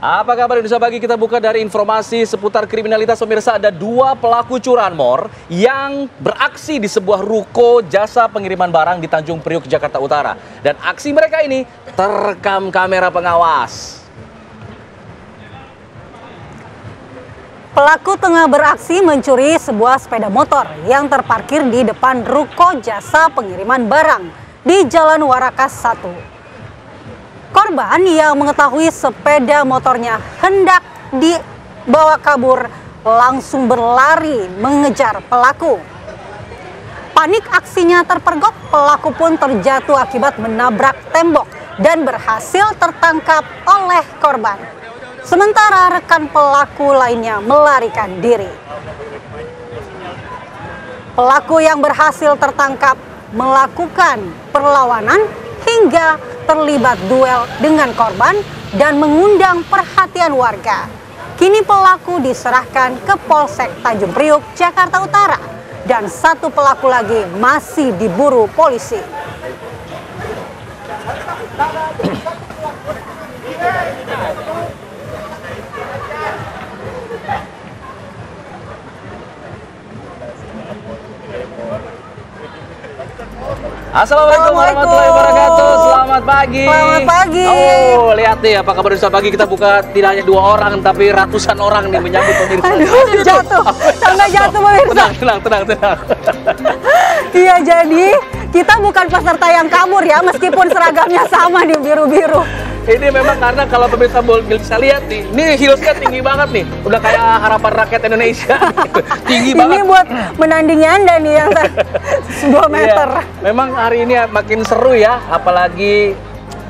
Apa kabar Indonesia Pagi? Kita buka dari informasi seputar kriminalitas. Pemirsa, ada dua pelaku curanmor yang beraksi di sebuah ruko jasa pengiriman barang di Tanjung Priok, Jakarta Utara. Dan aksi mereka ini terekam kamera pengawas. Pelaku tengah beraksi mencuri sebuah sepeda motor yang terparkir di depan ruko jasa pengiriman barang di Jalan Warakas 1. Korban yang mengetahui sepeda motornya hendak dibawa kabur langsung berlari mengejar pelaku. Panik aksinya terpergok, pelaku pun terjatuh akibat menabrak tembok dan berhasil tertangkap oleh korban. Sementara rekan pelaku lainnya melarikan diri. Pelaku yang berhasil tertangkap melakukan perlawanan hingga terlibat duel dengan korban dan mengundang perhatian warga. Kini pelaku diserahkan ke Polsek Tanjung Priok, Jakarta Utara, dan satu pelaku lagi masih diburu polisi. Assalamualaikum warahmatullahi wabarakatuh. Selamat pagi. Selamat pagi. Oh, lihat nih apa kabar Indonesia Pagi. Kita buka tidak hanya 2 orang tapi ratusan orang nih menyambut pemirsa. Aduh, jatuh. Sampai jatuh pemirsa. Tenang. Iya, jadi kita bukan peserta yang kabur ya, meskipun seragamnya sama di biru-biru. Ini memang karena kalau pemirsa bisa lihat nih, ini heelsnya tinggi banget nih. Udah kayak harapan rakyat Indonesia. Tinggi banget. Ini buat menandingi Anda nih yang 2 meter. Iya, memang hari ini makin seru ya, apalagi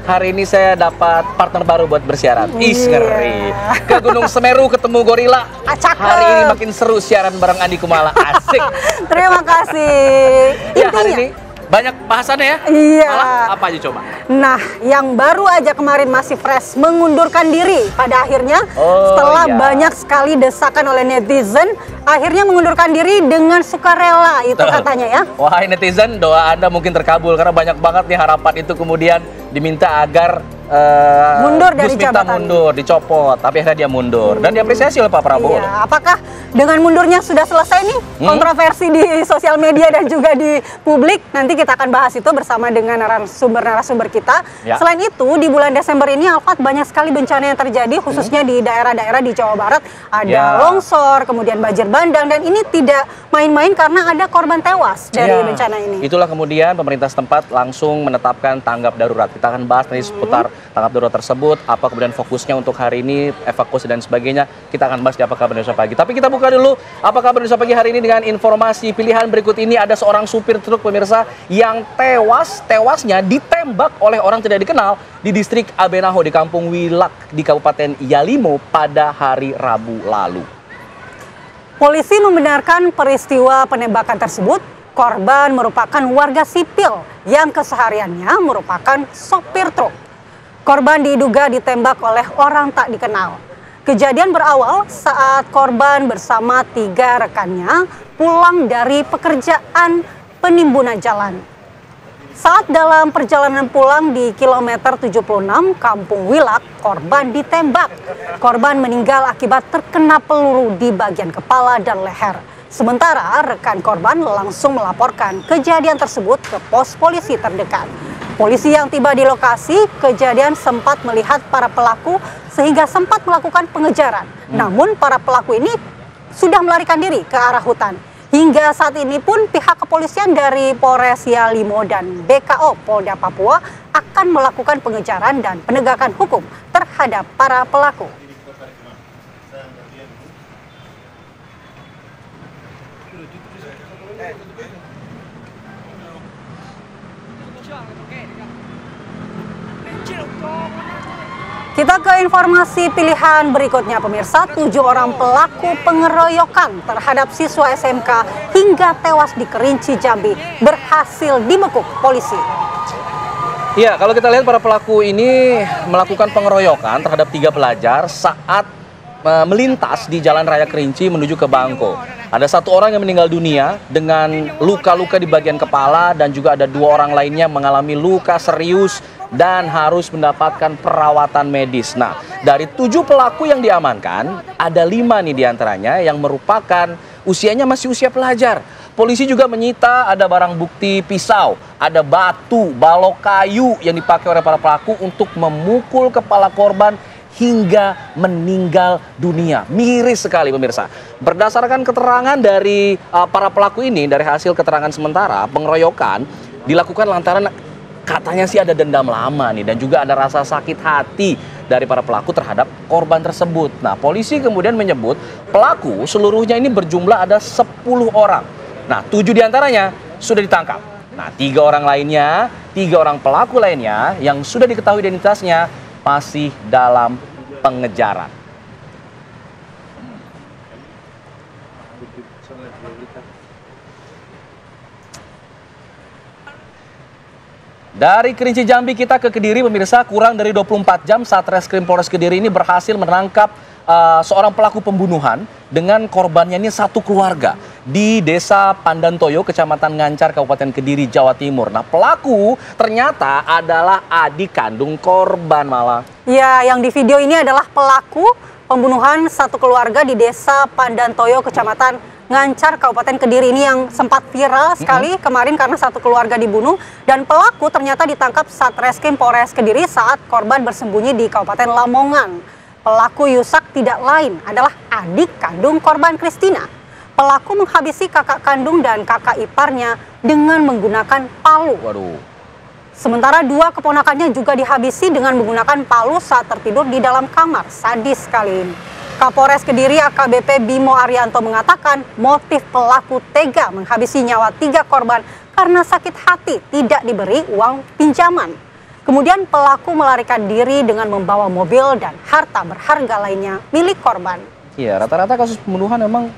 hari ini saya dapat partner baru buat bersiaran. Ngeri. Ke Gunung Semeru ketemu gorila. Hari ini makin seru siaran bareng Andi Kumala. Asik. Terima kasih. Ya, hari ini banyak bahasannya ya? Iya. Malah apa aja coba? Nah, yang baru aja kemarin masih fresh mengundurkan diri pada akhirnya setelah banyak sekali desakan oleh netizen, akhirnya mengundurkan diri dengan sukarela itu katanya ya. Wahai netizen, doa Anda mungkin terkabul karena banyak banget nih harapan itu kemudian diminta agar mundur dari jabatan. Mundur, dicopot, tapi akhirnya dia mundur dan diapresiasi oleh Pak Prabowo. Iya. Apakah dengan mundurnya sudah selesai nih kontroversi di sosial media dan juga di publik? Nanti kita akan bahas itu bersama dengan narasumber kita. Ya. Selain itu, di bulan Desember ini Alfat banyak sekali bencana yang terjadi, khususnya di daerah-daerah di Jawa Barat. Ada longsor, kemudian banjir bandang, dan ini tidak main-main karena ada korban tewas dari bencana ini. Itulah kemudian pemerintah setempat langsung menetapkan tanggap darurat. Kita akan bahas nanti seputar tanggap darurat tersebut, apa kemudian fokusnya untuk hari ini, evakuasi dan sebagainya. Kita akan bahas di Apa Kabar Indonesia Pagi. Tapi kita buka dulu Apa Kabar Indonesia Pagi hari ini dengan informasi pilihan berikut ini. Ada seorang supir truk pemirsa yang tewasnya ditembak oleh orang tidak dikenal di distrik Abenaho di Kampung Wilak di Kabupaten Yalimo pada hari Rabu lalu. Polisi membenarkan peristiwa penembakan tersebut. Korban merupakan warga sipil yang kesehariannya merupakan sopir truk. Korban diduga ditembak oleh orang tak dikenal. Kejadian berawal saat korban bersama 3 rekannya pulang dari pekerjaan penimbunan jalan. Saat dalam perjalanan pulang di kilometer 76 Kampung Wilak, korban ditembak. Korban meninggal akibat terkena peluru di bagian kepala dan leher. Sementara rekan korban langsung melaporkan kejadian tersebut ke pos polisi terdekat. Polisi yang tiba di lokasi kejadian sempat melihat para pelaku sehingga sempat melakukan pengejaran. Namun para pelaku ini sudah melarikan diri ke arah hutan. Hingga saat ini pun pihak kepolisian dari Polres Yalimo dan BKO Polda Papua akan melakukan pengejaran dan penegakan hukum terhadap para pelaku. Kita ke informasi pilihan berikutnya pemirsa. 7 orang pelaku pengeroyokan terhadap siswa SMK hingga tewas di Kerinci, Jambi berhasil dibekuk polisi. Iya, kalau kita lihat para pelaku ini melakukan pengeroyokan terhadap 3 pelajar saat melintas di Jalan Raya Kerinci menuju ke Bangko. Ada 1 orang yang meninggal dunia dengan luka-luka di bagian kepala dan juga ada 2 orang lainnya mengalami luka serius dan harus mendapatkan perawatan medis. Nah, dari 7 pelaku yang diamankan, ada 5 nih diantaranya yang merupakan usianya masih usia pelajar. Polisi juga menyita ada barang bukti pisau, ada batu, balok kayu yang dipakai oleh para pelaku untuk memukul kepala korban hingga meninggal dunia. Miris sekali pemirsa. Berdasarkan keterangan dari para pelaku ini, dari hasil keterangan sementara, pengeroyokan dilakukan lantaran katanya sih ada dendam lama nih dan juga ada rasa sakit hati dari para pelaku terhadap korban tersebut. Nah, polisi kemudian menyebut pelaku seluruhnya ini berjumlah ada 10 orang. Nah, 7 diantaranya sudah ditangkap. Nah, 3 orang lainnya, 3 orang pelaku lainnya yang sudah diketahui identitasnya masih dalam pengejaran. Dari Kerinci Jambi kita ke Kediri, pemirsa, kurang dari 24 jam Satreskrim Polres Kediri ini berhasil menangkap seorang pelaku pembunuhan dengan korbannya ini satu keluarga di Desa Pandantoyo, Kecamatan Ngancar, Kabupaten Kediri, Jawa Timur. Nah, pelaku ternyata adalah adik kandung korban malah. Ya, yang di video ini adalah pelaku pembunuhan satu keluarga di Desa Pandantoyo, Kecamatan Ngancar, Kabupaten Kediri ini yang sempat viral sekali kemarin karena satu keluarga dibunuh dan pelaku ternyata ditangkap Satreskrim Polres Kediri saat korban bersembunyi di Kabupaten Lamongan. Pelaku Yusak tidak lain adalah adik kandung korban Kristina. Pelaku menghabisi kakak kandung dan kakak iparnya dengan menggunakan palu. Waduh. Sementara 2 keponakannya juga dihabisi dengan menggunakan palu saat tertidur di dalam kamar. Sadis sekali ini. Kapolres Kediri AKBP Bimo Arianto mengatakan motif pelaku tega menghabisi nyawa 3 korban karena sakit hati tidak diberi uang pinjaman. Kemudian pelaku melarikan diri dengan membawa mobil dan harta berharga lainnya milik korban. Iya, rata-rata kasus pembunuhan memang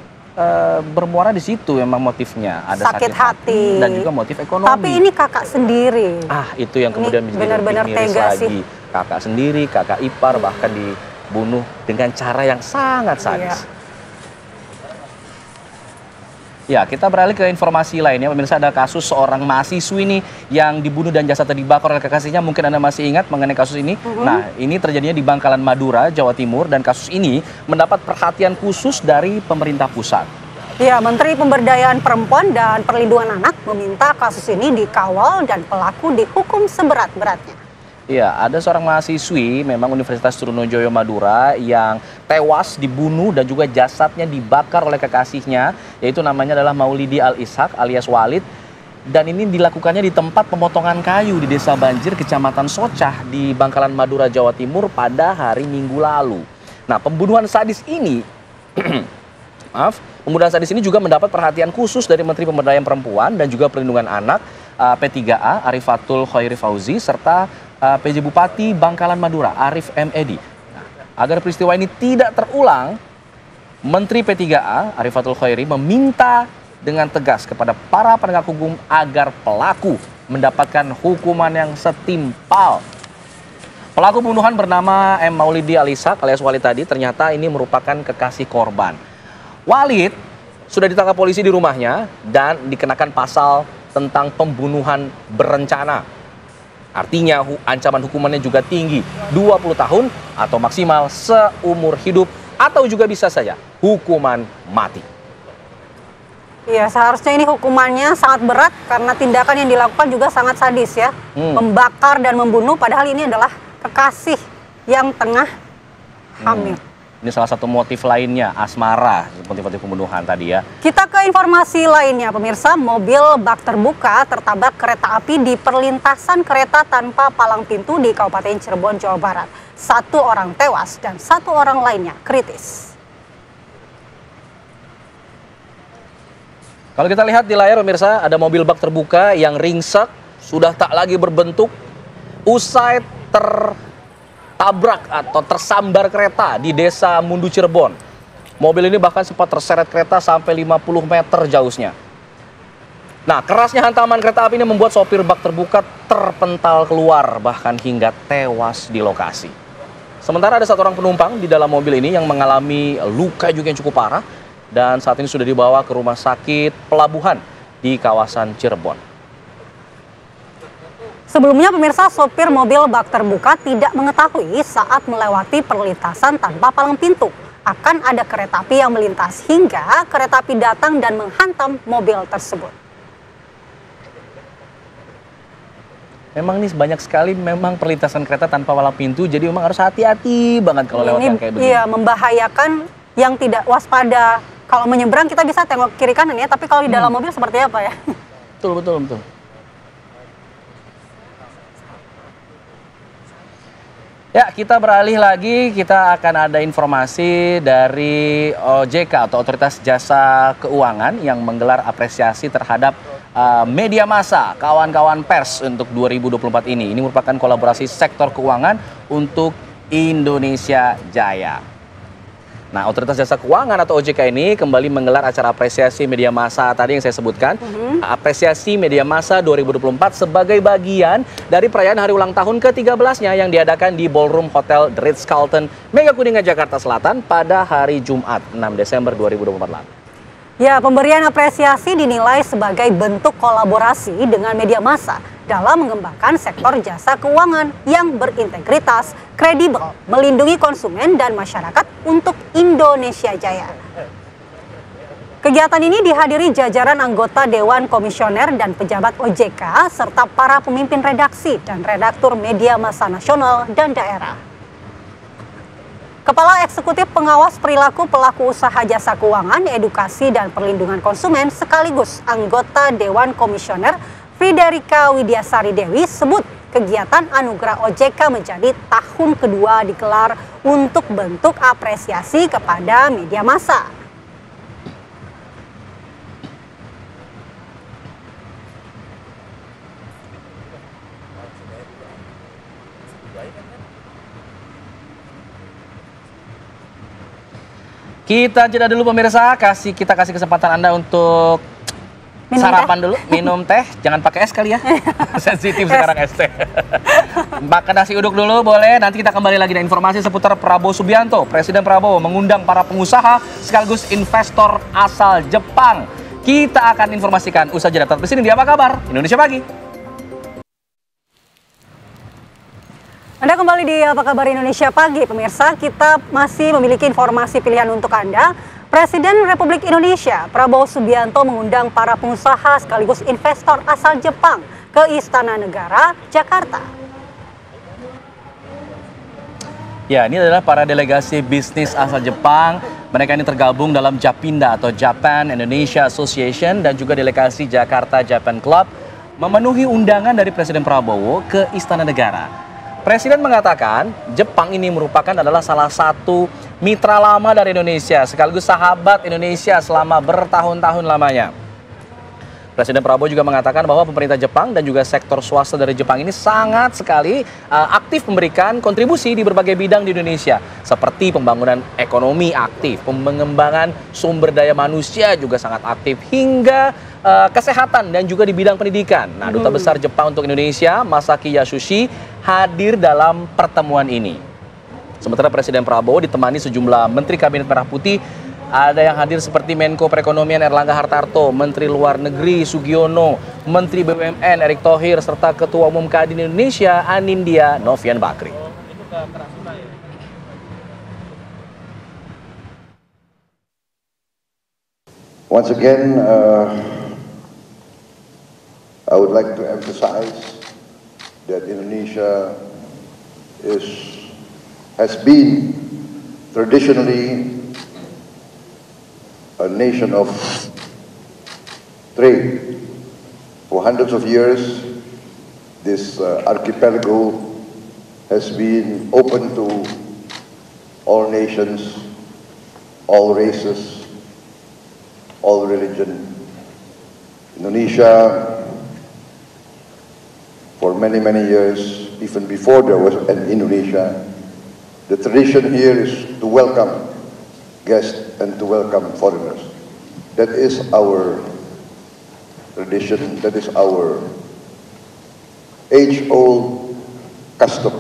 bermuara di situ memang motifnya. Ada sakit hati dan juga motif ekonomi. Tapi ini kakak sendiri. Ah, itu yang kemudian benar-benar tega sih. Kakak sendiri, kakak ipar bahkan dibunuh dengan cara yang sangat sadis. Iya. Ya, kita beralih ke informasi lainnya. Pemirsa, ada kasus seorang mahasiswi ini yang dibunuh dan jasadnya dibakar oleh kekasihnya. Mungkin Anda masih ingat mengenai kasus ini. Nah, ini terjadinya di Bangkalan, Madura, Jawa Timur. Dan kasus ini mendapat perhatian khusus dari pemerintah pusat. Ya, Menteri Pemberdayaan Perempuan dan Perlindungan Anak meminta kasus ini dikawal dan pelaku dihukum seberat-beratnya. Iya, ada seorang mahasiswi memang Universitas Trunojoyo Madura yang tewas dibunuh dan juga jasadnya dibakar oleh kekasihnya, yaitu namanya adalah Maulidi Al-Ishaq alias Walid. Dan ini dilakukannya di tempat pemotongan kayu di Desa Banjir, Kecamatan Socah di Bangkalan, Madura, Jawa Timur pada hari Minggu lalu. Nah, pembunuhan sadis ini pembunuhan sadis ini juga mendapat perhatian khusus dari Menteri Pemberdayaan Perempuan dan juga Perlindungan Anak P3A Arifatul Khairi Fauzi serta PJ Bupati Bangkalan Madura Arif M. Edi. Nah, agar peristiwa ini tidak terulang, Menteri P3A Arifatul Khairi meminta dengan tegas kepada para penegak hukum agar pelaku mendapatkan hukuman yang setimpal. Pelaku pembunuhan bernama M. Maulidi Al-Ishaq alias Walid tadi ternyata ini merupakan kekasih korban. Walid sudah ditangkap polisi di rumahnya dan dikenakan pasal tentang pembunuhan berencana. Artinya ancaman hukumannya juga tinggi, 20 tahun atau maksimal seumur hidup atau juga bisa saja hukuman mati. Iya, seharusnya ini hukumannya sangat berat karena tindakan yang dilakukan juga sangat sadis ya. Membakar dan membunuh padahal ini adalah kekasih yang tengah hamil. Ini salah satu motif lainnya, asmara, seperti motif pembunuhan tadi ya. Kita ke informasi lainnya, pemirsa. Mobil bak terbuka tertabrak kereta api di perlintasan kereta tanpa palang pintu di Kabupaten Cirebon, Jawa Barat. 1 orang tewas dan 1 orang lainnya kritis. Kalau kita lihat di layar, pemirsa, ada mobil bak terbuka yang ringsek, sudah tak lagi berbentuk, usai tertabrak atau tersambar kereta di Desa Mundu Cirebon. Mobil ini bahkan sempat terseret kereta sampai 50 meter jauhnya. Nah, kerasnya hantaman kereta api ini membuat sopir bak terbuka terpental keluar bahkan hingga tewas di lokasi. Sementara ada 1 orang penumpang di dalam mobil ini yang mengalami luka juga yang cukup parah dan saat ini sudah dibawa ke rumah sakit pelabuhan di kawasan Cirebon. Sebelumnya pemirsa, sopir mobil bak terbuka tidak mengetahui saat melewati perlintasan tanpa palang pintu akan ada kereta api yang melintas hingga kereta api datang dan menghantam mobil tersebut. Memang nih banyak sekali memang perlintasan kereta tanpa palang pintu, jadi memang harus hati-hati banget kalau lewat yang kayak begini. Iya, membahayakan yang tidak waspada. Kalau menyeberang kita bisa tengok kiri kanan ya, tapi kalau di dalam mobil seperti apa ya? Betul. Ya, kita beralih lagi, kita akan ada informasi dari OJK atau Otoritas Jasa Keuangan yang menggelar apresiasi terhadap media massa, kawan-kawan pers untuk 2024 ini. Ini merupakan kolaborasi sektor keuangan untuk Indonesia Jaya. Nah, Otoritas Jasa Keuangan atau OJK ini kembali menggelar acara apresiasi media massa tadi yang saya sebutkan. Apresiasi media massa 2024 sebagai bagian dari perayaan hari ulang tahun ke-13-nya yang diadakan di Ballroom Hotel The Ritz-Carlton, Mega Kuningan, Jakarta Selatan pada hari Jumat 6 Desember 2024 lalu. Ya, pemberian apresiasi dinilai sebagai bentuk kolaborasi dengan media massa dalam mengembangkan sektor jasa keuangan yang berintegritas, kredibel, melindungi konsumen dan masyarakat untuk Indonesia Jaya. Kegiatan ini dihadiri jajaran anggota Dewan Komisioner dan pejabat OJK serta para pemimpin redaksi dan redaktur media massa nasional dan daerah. Kepala Eksekutif Pengawas Perilaku Pelaku Usaha Jasa Keuangan, Edukasi dan Perlindungan Konsumen sekaligus anggota Dewan Komisioner Friderika Widyasari Dewi sebut kegiatan Anugerah OJK menjadi tahun kedua digelar untuk bentuk apresiasi kepada media massa. Kita jeda dulu pemirsa, kita kasih kesempatan Anda untuk sarapan dulu, minum teh, jangan pakai es kali ya. Sensitif sekarang es teh. Makan nasi uduk dulu boleh, nanti kita kembali lagi dengan informasi seputar Prabowo Subianto. Presiden Prabowo mengundang para pengusaha sekaligus investor asal Jepang. Kita akan informasikan usai jeda. Tetap di sini di Apa Kabar Indonesia Pagi. Anda kembali di Apa Kabar Indonesia Pagi, pemirsa. Kita masih memiliki informasi pilihan untuk Anda. Presiden Republik Indonesia Prabowo Subianto mengundang para pengusaha sekaligus investor asal Jepang ke Istana Negara, Jakarta. Ya, ini adalah para delegasi bisnis asal Jepang. Mereka ini tergabung dalam Japinda atau Japan Indonesia Association dan juga delegasi Jakarta Japan Club memenuhi undangan dari Presiden Prabowo ke Istana Negara. Presiden mengatakan Jepang ini merupakan adalah salah satu mitra lama dari Indonesia sekaligus sahabat Indonesia selama bertahun-tahun lamanya. Presiden Prabowo juga mengatakan bahwa pemerintah Jepang dan juga sektor swasta dari Jepang ini sangat sekali aktif memberikan kontribusi di berbagai bidang di Indonesia seperti pembangunan ekonomi aktif, pengembangan sumber daya manusia juga sangat aktif hingga kesehatan dan juga di bidang pendidikan. Nah, Duta Besar Jepang untuk Indonesia, Masaki Yasushi, hadir dalam pertemuan ini. Sementara Presiden Prabowo ditemani sejumlah Menteri Kabinet Merah Putih. Ada yang hadir seperti Menko Perekonomian Erlangga Hartarto, Menteri Luar Negeri Sugiono, Menteri BUMN Erick Thohir, serta Ketua Umum Kadin Indonesia Anindya Novian Bakri. Once again, I would like to emphasize that Indonesia has been traditionally a nation of trade. For hundreds of years, this archipelago has been open to all nations, all races, all religion. Indonesia, for many, many years, even before there was an Indonesia, the tradition here is to welcome guests and to welcome foreigners. That is our tradition, that is our age-old custom.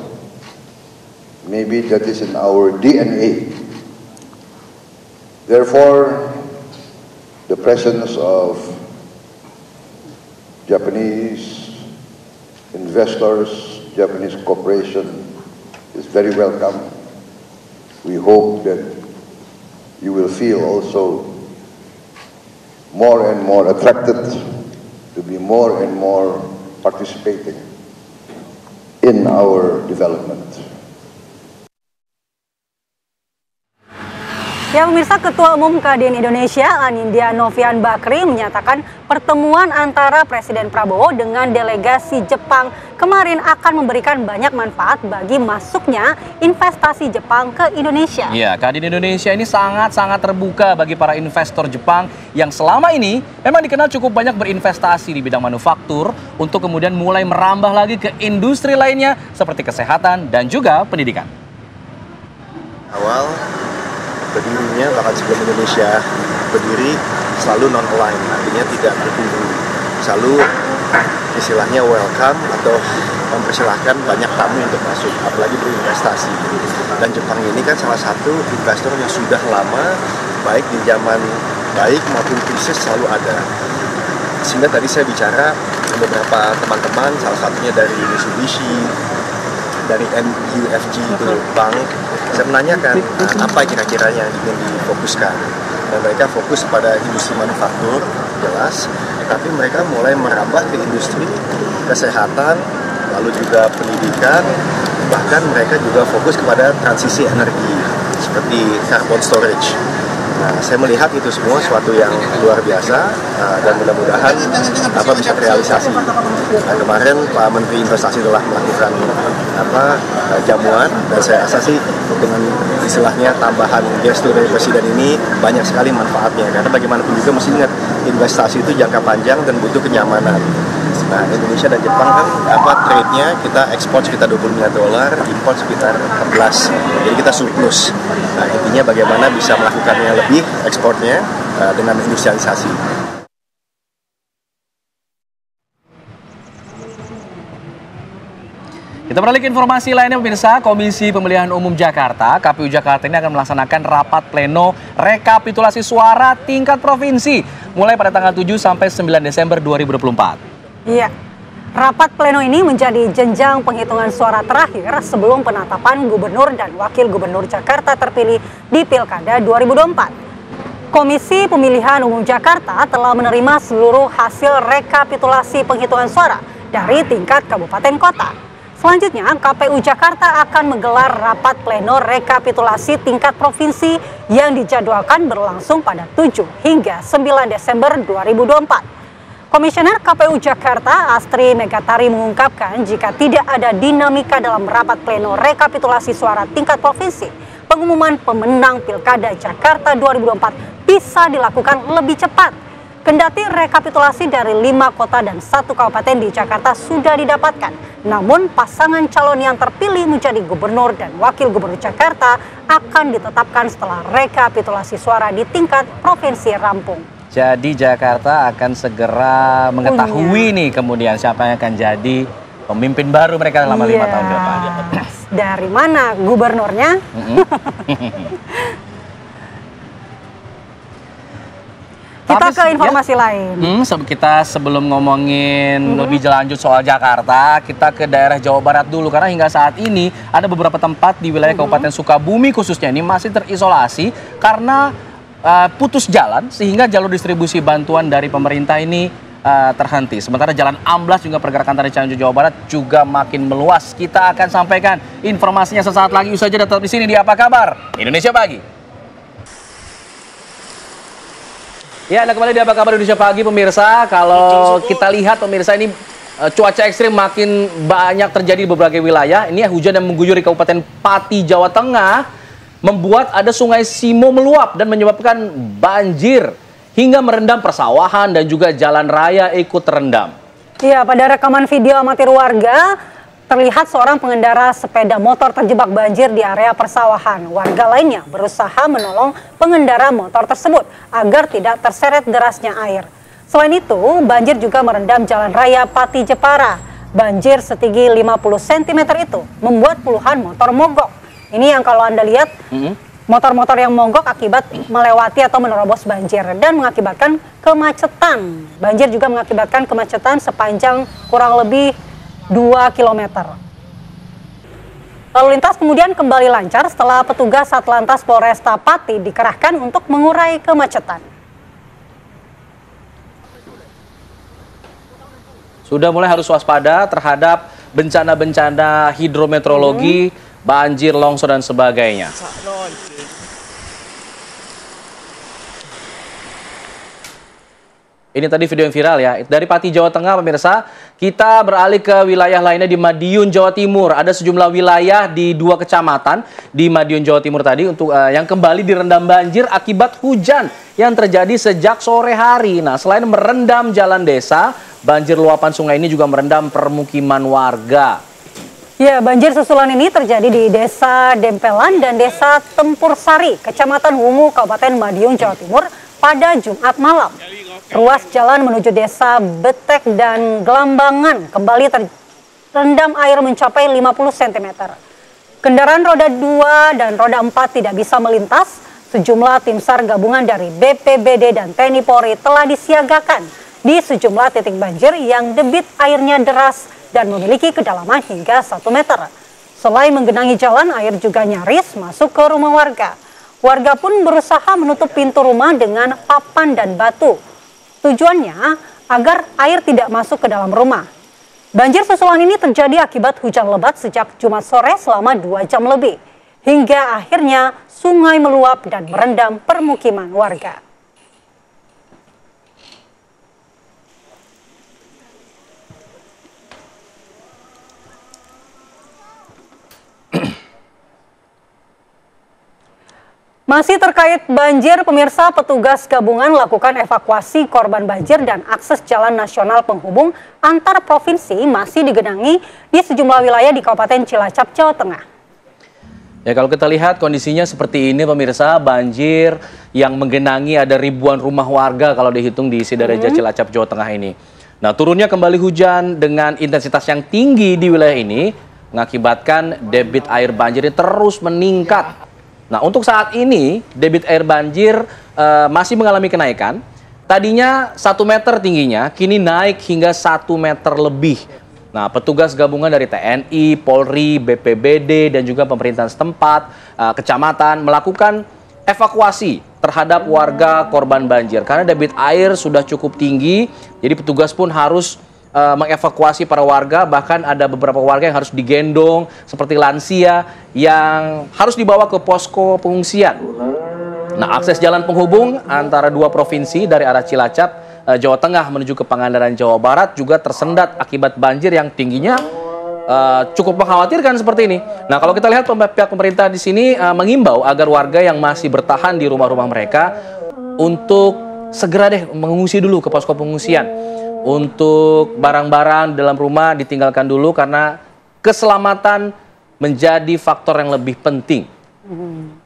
Maybe that is in our DNA. Therefore, the presence of Japanese investors, Japanese corporation is very welcome. We hope that you will feel also more and more attracted to be more and more participating in our development. Ya pemirsa, Ketua Umum Kadin Indonesia Anindya Novian Bakri menyatakan pertemuan antara Presiden Prabowo dengan delegasi Jepang kemarin akan memberikan banyak manfaat bagi masuknya investasi Jepang ke Indonesia. Ya, Kadin Indonesia ini sangat-sangat terbuka bagi para investor Jepang yang selama ini memang dikenal cukup banyak berinvestasi di bidang manufaktur untuk kemudian mulai merambah lagi ke industri lainnya seperti kesehatan dan juga pendidikan. Awal berdirinya bahkan sebelum Indonesia berdiri selalu non-aligned, artinya tidak berkunjung, selalu istilahnya welcome atau mempersilahkan banyak tamu untuk masuk, apalagi berinvestasi. Dan Jepang ini kan salah satu investor yang sudah lama, baik di zaman baik maupun krisis selalu ada. Sehingga tadi saya bicara dengan beberapa teman-teman, salah satunya dari Mitsubishi, dari MUFG itu bank, saya menanyakan apa kira-kira yang ingin difokuskan, dan mereka fokus pada industri manufaktur jelas, tapi mereka mulai merambah ke industri kesehatan, lalu juga pendidikan, bahkan mereka juga fokus kepada transisi energi seperti carbon storage. Nah, saya melihat itu semua suatu yang luar biasa dan mudah-mudahan bisa terrealisasi. Nah, kemarin Pak Menteri Investasi telah melakukan jamuan, dan saya rasa sih dengan istilahnya tambahan gestur dari Presiden ini banyak sekali manfaatnya, karena bagaimanapun juga mesti ingat investasi itu jangka panjang dan butuh kenyamanan. Nah, Indonesia dan Jepang kan trade-nya kita ekspor sekitar $20 miliar, import sekitar 14, jadi kita surplus. Nah, intinya bagaimana bisa melakukannya lebih ekspornya dengan industrialisasi. Kita beralih ke informasi lainnya pemirsa. Komisi Pemilihan Umum Jakarta, KPU Jakarta ini akan melaksanakan rapat pleno rekapitulasi suara tingkat provinsi mulai pada tanggal 7 sampai 9 Desember 2024. Iya, rapat pleno ini menjadi jenjang penghitungan suara terakhir sebelum penetapan gubernur dan wakil gubernur Jakarta terpilih di Pilkada 2024. Komisi Pemilihan Umum Jakarta telah menerima seluruh hasil rekapitulasi penghitungan suara dari tingkat kabupaten kota. Selanjutnya, KPU Jakarta akan menggelar rapat pleno rekapitulasi tingkat provinsi yang dijadwalkan berlangsung pada 7 hingga 9 Desember 2024. Komisioner KPU Jakarta Astri Megatari mengungkapkan jika tidak ada dinamika dalam rapat pleno rekapitulasi suara tingkat provinsi, pengumuman pemenang Pilkada Jakarta 2024 bisa dilakukan lebih cepat. Kendati rekapitulasi dari 5 kota dan 1 kabupaten di Jakarta sudah didapatkan, namun pasangan calon yang terpilih menjadi gubernur dan wakil gubernur Jakarta akan ditetapkan setelah rekapitulasi suara di tingkat provinsi rampung. Jadi Jakarta akan segera mengetahui nih kemudian siapa yang akan jadi pemimpin baru mereka selama 5 tahun ke depan. Dari mana gubernurnya? Kita ke informasi lain. Kita sebelum ngomongin lebih lanjut soal Jakarta, kita ke daerah Jawa Barat dulu. Karena hingga saat ini ada beberapa tempat di wilayah Kabupaten Sukabumi khususnya ini masih terisolasi karena putus jalan, sehingga jalur distribusi bantuan dari pemerintah ini terhenti. Sementara jalan amblas juga pergerakan dari Cianjur Jawa Barat juga makin meluas. Kita akan sampaikan informasinya sesaat lagi. Usai jeda tetap di sini di Apa Kabar Indonesia Pagi. Ya, Anda kembali di Apa Kabar Indonesia Pagi pemirsa. Kalau kita lihat pemirsa ini cuaca ekstrim makin banyak terjadi di berbagai wilayah. Ini hujan yang mengguyur di Kabupaten Pati, Jawa Tengah membuat ada sungai Simo meluap dan menyebabkan banjir hingga merendam persawahan dan juga jalan raya ikut terendam. Iya, pada rekaman video amatir warga terlihat seorang pengendara sepeda motor terjebak banjir di area persawahan. Warga lainnya berusaha menolong pengendara motor tersebut agar tidak terseret derasnya air. Selain itu, banjir juga merendam jalan raya Pati Jepara. Banjir setinggi 50 cm itu membuat puluhan motor mogok. Ini yang kalau Anda lihat Motor-motor yang mogok akibat melewati atau menerobos banjir dan mengakibatkan kemacetan. Banjir juga mengakibatkan kemacetan sepanjang kurang lebih 2 km. Lalu lintas kemudian kembali lancar setelah petugas Satlantas Polresta Pati dikerahkan untuk mengurai kemacetan. Sudah mulai harus waspada terhadap bencana-bencana hidrometeorologi, banjir, longsor, dan sebagainya. Ini tadi video yang viral ya. Dari Pati, Jawa Tengah, pemirsa. Kita beralih ke wilayah lainnya di Madiun, Jawa Timur. Ada sejumlah wilayah di 2 kecamatan di Madiun, Jawa Timur tadi untuk yang kembali direndam banjir akibat hujan yang terjadi sejak sore hari. Nah, selain merendam jalan desa, banjir luapan sungai ini juga merendam permukiman warga. Ya, banjir susulan ini terjadi di Desa Dempelan dan Desa Tempur Sari, Kecamatan Wungu, Kabupaten Madiun, Jawa Timur pada Jumat malam. Ruas jalan menuju Desa Betek dan Gelambangan kembali terendam air mencapai 50 cm. Kendaraan roda 2 dan roda 4 tidak bisa melintas. Sejumlah tim SAR gabungan dari BPBD dan TNI Polri telah disiagakan di sejumlah titik banjir yang debit airnya deras dan memiliki kedalaman hingga 1 meter. Selain menggenangi jalan, air juga nyaris masuk ke rumah warga. Warga pun berusaha menutup pintu rumah dengan papan dan batu. Tujuannya agar air tidak masuk ke dalam rumah. Banjir susulan ini terjadi akibat hujan lebat sejak Jumat sore selama 2 jam lebih. Hingga akhirnya sungai meluap dan merendam permukiman warga. Masih terkait banjir, pemirsa, petugas gabungan lakukan evakuasi korban banjir dan akses jalan nasional penghubung antar provinsi masih digenangi di sejumlah wilayah di Kabupaten Cilacap, Jawa Tengah. Ya, kalau kita lihat kondisinya seperti ini, pemirsa, banjir yang menggenangi ada ribuan rumah warga kalau dihitung di Sidareja, Cilacap, Jawa Tengah ini. Nah, turunnya kembali hujan dengan intensitas yang tinggi di wilayah ini mengakibatkan debit air banjir terus meningkat. Nah, untuk saat ini debit air banjir masih mengalami kenaikan. Tadinya 1 meter tingginya, kini naik hingga 1 meter lebih. Nah, petugas gabungan dari TNI, Polri, BPBD, dan juga pemerintahan setempat, kecamatan melakukan evakuasi terhadap warga korban banjir. Karena debit air sudah cukup tinggi, jadi petugas pun harus mengevakuasi para warga, bahkan ada beberapa warga yang harus digendong seperti lansia yang harus dibawa ke posko pengungsian. Nah, akses jalan penghubung antara 2 provinsi dari arah Cilacap, Jawa Tengah menuju ke Pangandaran, Jawa Barat juga tersendat akibat banjir yang tingginya cukup mengkhawatirkan seperti ini. Nah, kalau kita lihat pihak pemerintah di sini mengimbau agar warga yang masih bertahan di rumah-rumah mereka untuk segera deh mengungsi dulu ke posko pengungsian. Untuk barang-barang dalam rumah ditinggalkan dulu karena keselamatan menjadi faktor yang lebih penting.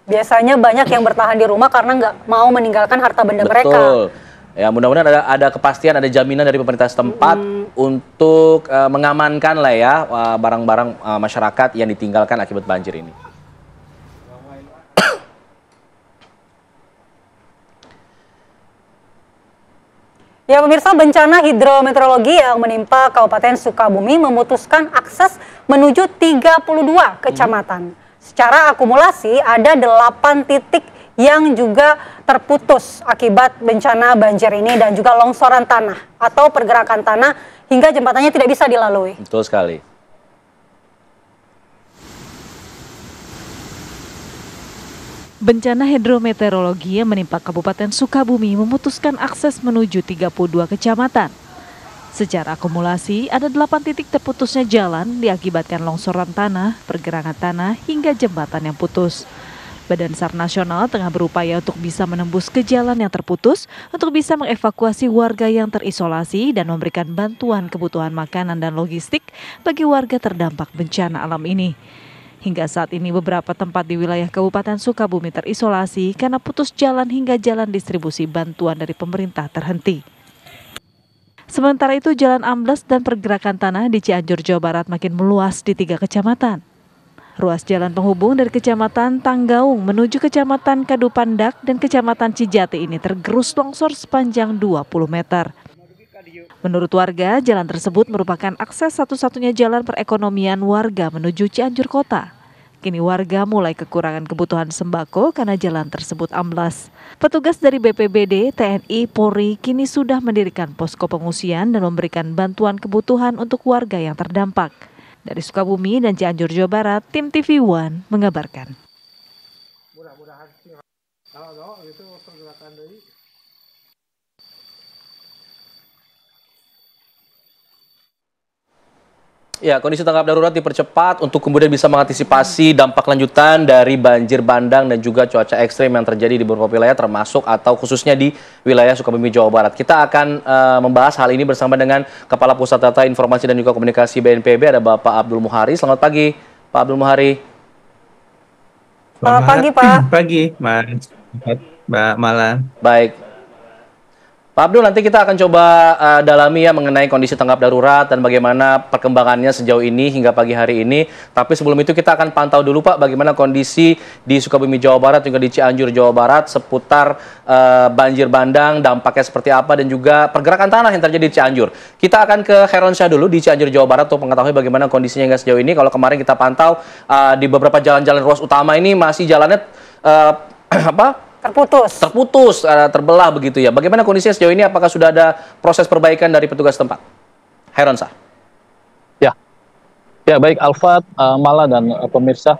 Biasanya banyak yang bertahan di rumah karena nggak mau meninggalkan harta benda mereka. Betul. Ya, mudah-mudahan ada kepastian, ada jaminan dari pemerintah setempat untuk mengamankan lah ya barang-barang masyarakat yang ditinggalkan akibat banjir ini. Ya, pemirsa, bencana hidrometeorologi yang menimpa Kabupaten Sukabumi memutuskan akses menuju 32 kecamatan. Secara akumulasi ada 8 titik yang juga terputus akibat bencana banjir ini dan juga longsoran tanah atau pergerakan tanah hingga jembatannya tidak bisa dilalui. Betul sekali. Bencana hidrometeorologi yang menimpa Kabupaten Sukabumi memutuskan akses menuju 32 kecamatan. Secara akumulasi, ada 8 titik terputusnya jalan diakibatkan longsoran tanah, pergerakan tanah, hingga jembatan yang putus. Badan SAR Nasional tengah berupaya untuk bisa menembus ke jalan yang terputus untuk bisa mengevakuasi warga yang terisolasi dan memberikan bantuan kebutuhan makanan dan logistik bagi warga terdampak bencana alam ini. Hingga saat ini beberapa tempat di wilayah Kabupaten Sukabumi terisolasi karena putus jalan hingga jalan distribusi bantuan dari pemerintah terhenti. Sementara itu jalan ambles dan pergerakan tanah di Cianjur, Jawa Barat makin meluas di 3 kecamatan. Ruas jalan penghubung dari Kecamatan Tanggaung menuju Kecamatan Kadupandak dan Kecamatan Cijati ini tergerus longsor sepanjang 20 meter. Menurut warga, jalan tersebut merupakan akses satu-satunya jalan perekonomian warga menuju Cianjur Kota. Kini warga mulai kekurangan kebutuhan sembako karena jalan tersebut amblas. Petugas dari BPBD, TNI, Polri kini sudah mendirikan posko pengungsian dan memberikan bantuan kebutuhan untuk warga yang terdampak. Dari Sukabumi dan Cianjur, Jawa Barat, tim TV One mengabarkan. Ya, kondisi tanggap darurat dipercepat untuk kemudian bisa mengantisipasi dampak lanjutan dari banjir bandang dan juga cuaca ekstrim yang terjadi di beberapa wilayah termasuk atau khususnya di wilayah Sukabumi, Jawa Barat. Kita akan membahas hal ini bersama dengan Kepala Pusat Data Informasi dan juga Komunikasi BNPB, ada Bapak Abdul Muhari. Selamat pagi, Pak Abdul Muhari. Selamat pagi, Pak. Pagi, Mas. Mbak Malam. Baik. Pak Abdul, nanti kita akan coba dalami ya mengenai kondisi tanggap darurat dan bagaimana perkembangannya sejauh ini hingga pagi hari ini. Tapi sebelum itu kita akan pantau dulu Pak bagaimana kondisi di Sukabumi, Jawa Barat juga di Cianjur, Jawa Barat seputar banjir bandang, dampaknya seperti apa dan juga pergerakan tanah yang terjadi di Cianjur. Kita akan ke Heronsyah dulu di Cianjur, Jawa Barat untuk mengetahui bagaimana kondisinya hingga sejauh ini. Kalau kemarin kita pantau di beberapa jalan-jalan ruas utama ini masih jalannya terputus, terbelah begitu ya. Bagaimana kondisinya sejauh ini? Apakah sudah ada proses perbaikan dari petugas tempat? Heronsyah. Ya baik Alfat, Mala dan pemirsa.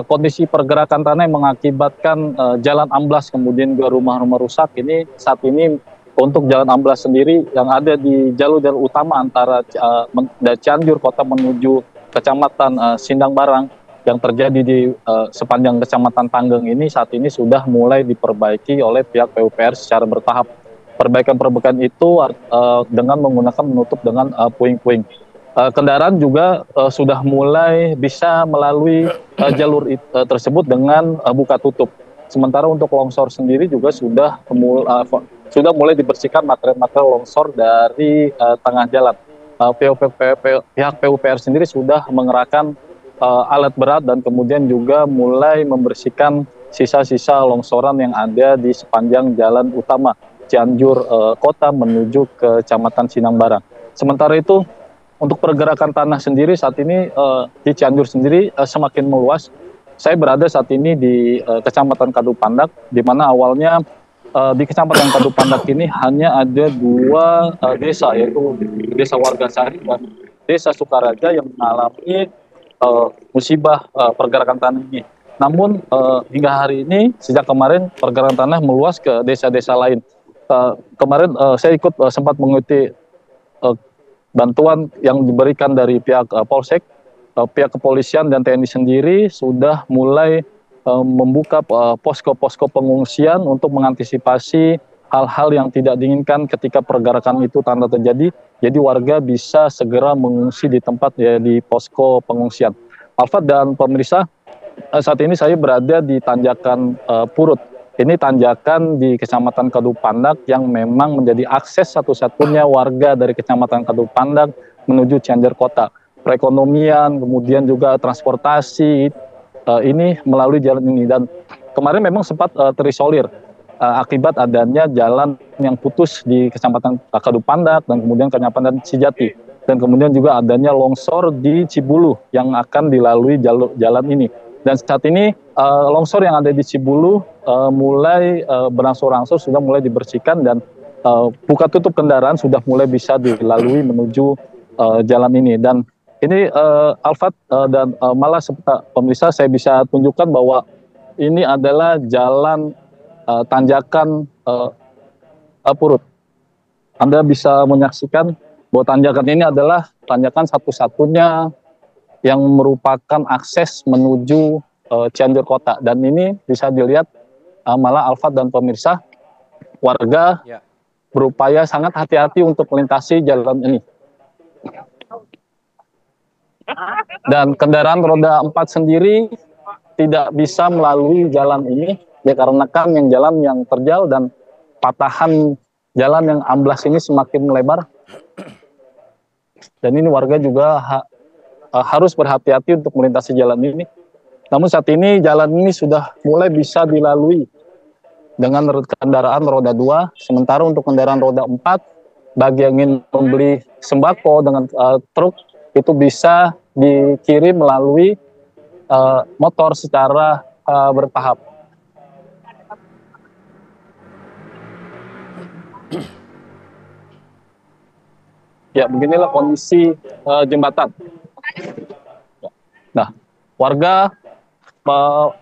Kondisi pergerakan tanah yang mengakibatkan jalan amblas kemudian juga rumah-rumah rusak ini saat ini untuk jalan amblas sendiri yang ada di jalur-jalur utama antara Cianjur Kota menuju Kecamatan Sindang Barang yang terjadi di sepanjang Kecamatan Tanggeng ini saat ini sudah mulai diperbaiki oleh pihak PUPR secara bertahap. Perbaikan-perbaikan itu dengan menggunakan menutup dengan puing-puing. Kendaraan juga sudah mulai bisa melalui jalur tersebut dengan buka tutup. Sementara untuk longsor sendiri juga sudah mulai dibersihkan material-material longsor dari tengah jalan. Pihak PUPR sendiri sudah mengerahkan alat berat dan kemudian juga mulai membersihkan sisa-sisa longsoran yang ada di sepanjang jalan utama Cianjur Kota menuju ke Kecamatan Sindang Barang. Sementara itu untuk pergerakan tanah sendiri saat ini di Cianjur sendiri semakin meluas. Saya berada saat ini di Kecamatan Kadupandak, di mana awalnya di Kecamatan Kadupandak ini hanya ada dua desa, yaitu Desa Wargasari dan Desa Sukaraja yang mengalami musibah pergerakan tanah ini. Namun hingga hari ini sejak kemarin pergerakan tanah meluas ke desa-desa lain. Kemarin saya ikut sempat mengikuti bantuan yang diberikan dari pihak Polsek, pihak kepolisian dan TNI sendiri sudah mulai membuka posko-posko pengungsian untuk mengantisipasi hal-hal yang tidak diinginkan ketika pergerakan itu tanda terjadi. Jadi warga bisa segera mengungsi di tempat ya di posko pengungsian. Alfat dan pemirsa, saat ini saya berada di Tanjakan Purut. Ini tanjakan di Kecamatan Kadupandak yang memang menjadi akses satu-satunya warga dari Kecamatan Kadupandak menuju Cianjur Kota. Perekonomian, kemudian juga transportasi, ini melalui jalan ini. Dan kemarin memang sempat terisolir akibat adanya jalan yang putus di Kecamatan Kadupandak dan kemudian Kecamatan Cijati. Dan kemudian juga adanya longsor di Cibulu yang akan dilalui jalan ini. Dan saat ini longsor yang ada di Cibulu mulai berangsur-angsur sudah mulai dibersihkan dan buka tutup kendaraan sudah mulai bisa dilalui menuju jalan ini. Dan ini Alfat dan malah pemirsa saya bisa tunjukkan bahwa ini adalah jalan tanjakan Purut. Anda bisa menyaksikan bahwa tanjakan ini adalah tanjakan satu-satunya yang merupakan akses menuju Cianjur Kota. Dan ini bisa dilihat malah Alfat dan pemirsa, warga berupaya sangat hati-hati untuk melintasi jalan ini. Dan kendaraan roda 4 sendiri tidak bisa melalui jalan ini, ya karena kan jalan yang terjal dan patahan jalan yang amblas ini semakin melebar. Dan ini warga juga harus berhati-hati untuk melintasi jalan ini. Namun saat ini jalan ini sudah mulai bisa dilalui dengan kendaraan roda 2, sementara untuk kendaraan roda 4, bagi yang ingin membeli sembako dengan truk, itu bisa dikirim melalui motor secara bertahap. Ya, beginilah kondisi jembatan. Nah, warga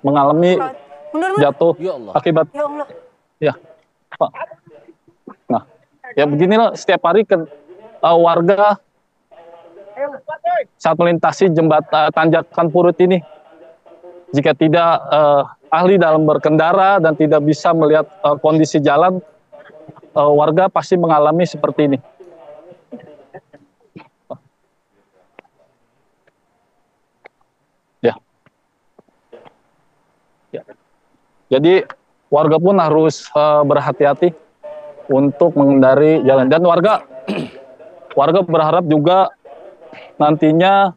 mengalami jatuh Ya Allah. akibat Ya Allah. ya, Pak. Nah, ya beginilah setiap hari warga saat melintasi jembatan tanjakan Purut ini, jika tidak ahli dalam berkendara dan tidak bisa melihat kondisi jalan, warga pasti mengalami seperti ini. Ya. Ya. Jadi warga pun harus berhati-hati untuk mengendari jalan, dan warga berharap juga nantinya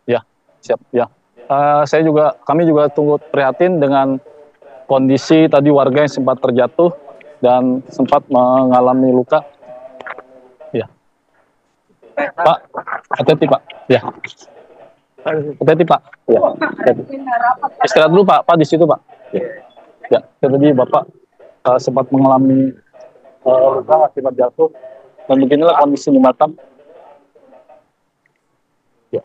ya siap ya. Kami juga tunggu prihatin dengan kondisi tadi warga yang sempat terjatuh dan sempat mengalami luka. Ya. Pak, hati-hati Pak. Ya. Hati-hati Pak. Ya. Istirahat dulu Pak. Pak di situ Pak. Ya. Tadi Bapak sempat mengalami luka akibat jatuh, dan beginilah kondisi jembatan. Ya.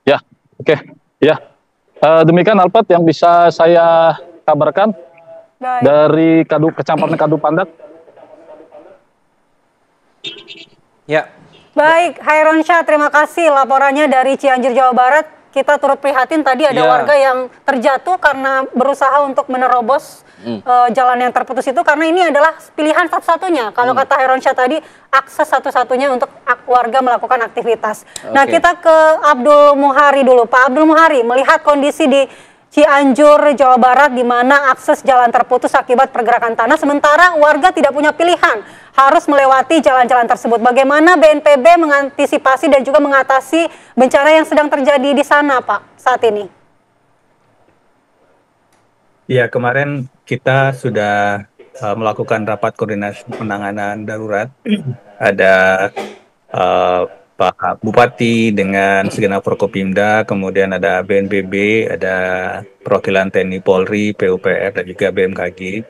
Ya, oke. Ya. Demikian Alfat yang bisa saya kabarkan dari Kecamatan Kadu Pandak. Ya. Baik, Hairon Syah, terima kasih laporannya dari Cianjur, Jawa Barat. Kita turut prihatin tadi ada warga yang terjatuh karena berusaha untuk menerobos jalan yang terputus itu, karena ini adalah pilihan satu-satunya. Kalau kata Hairon Syah tadi, akses satu-satunya untuk warga melakukan aktivitas. Nah, kita ke Abdul Muhari dulu. Pak Abdul Muhari, melihat kondisi di Cianjur, Jawa Barat, di mana akses jalan terputus akibat pergerakan tanah, sementara warga tidak punya pilihan, harus melewati jalan-jalan tersebut. Bagaimana BNPB mengantisipasi dan juga mengatasi bencana yang sedang terjadi di sana, Pak, saat ini? Ya, kemarin kita sudah melakukan rapat koordinasi penanganan darurat. Ada Pak Bupati dengan segenap Forkopimda, kemudian ada BNPB, ada perwakilan TNI Polri, PUPR, dan juga BMKG.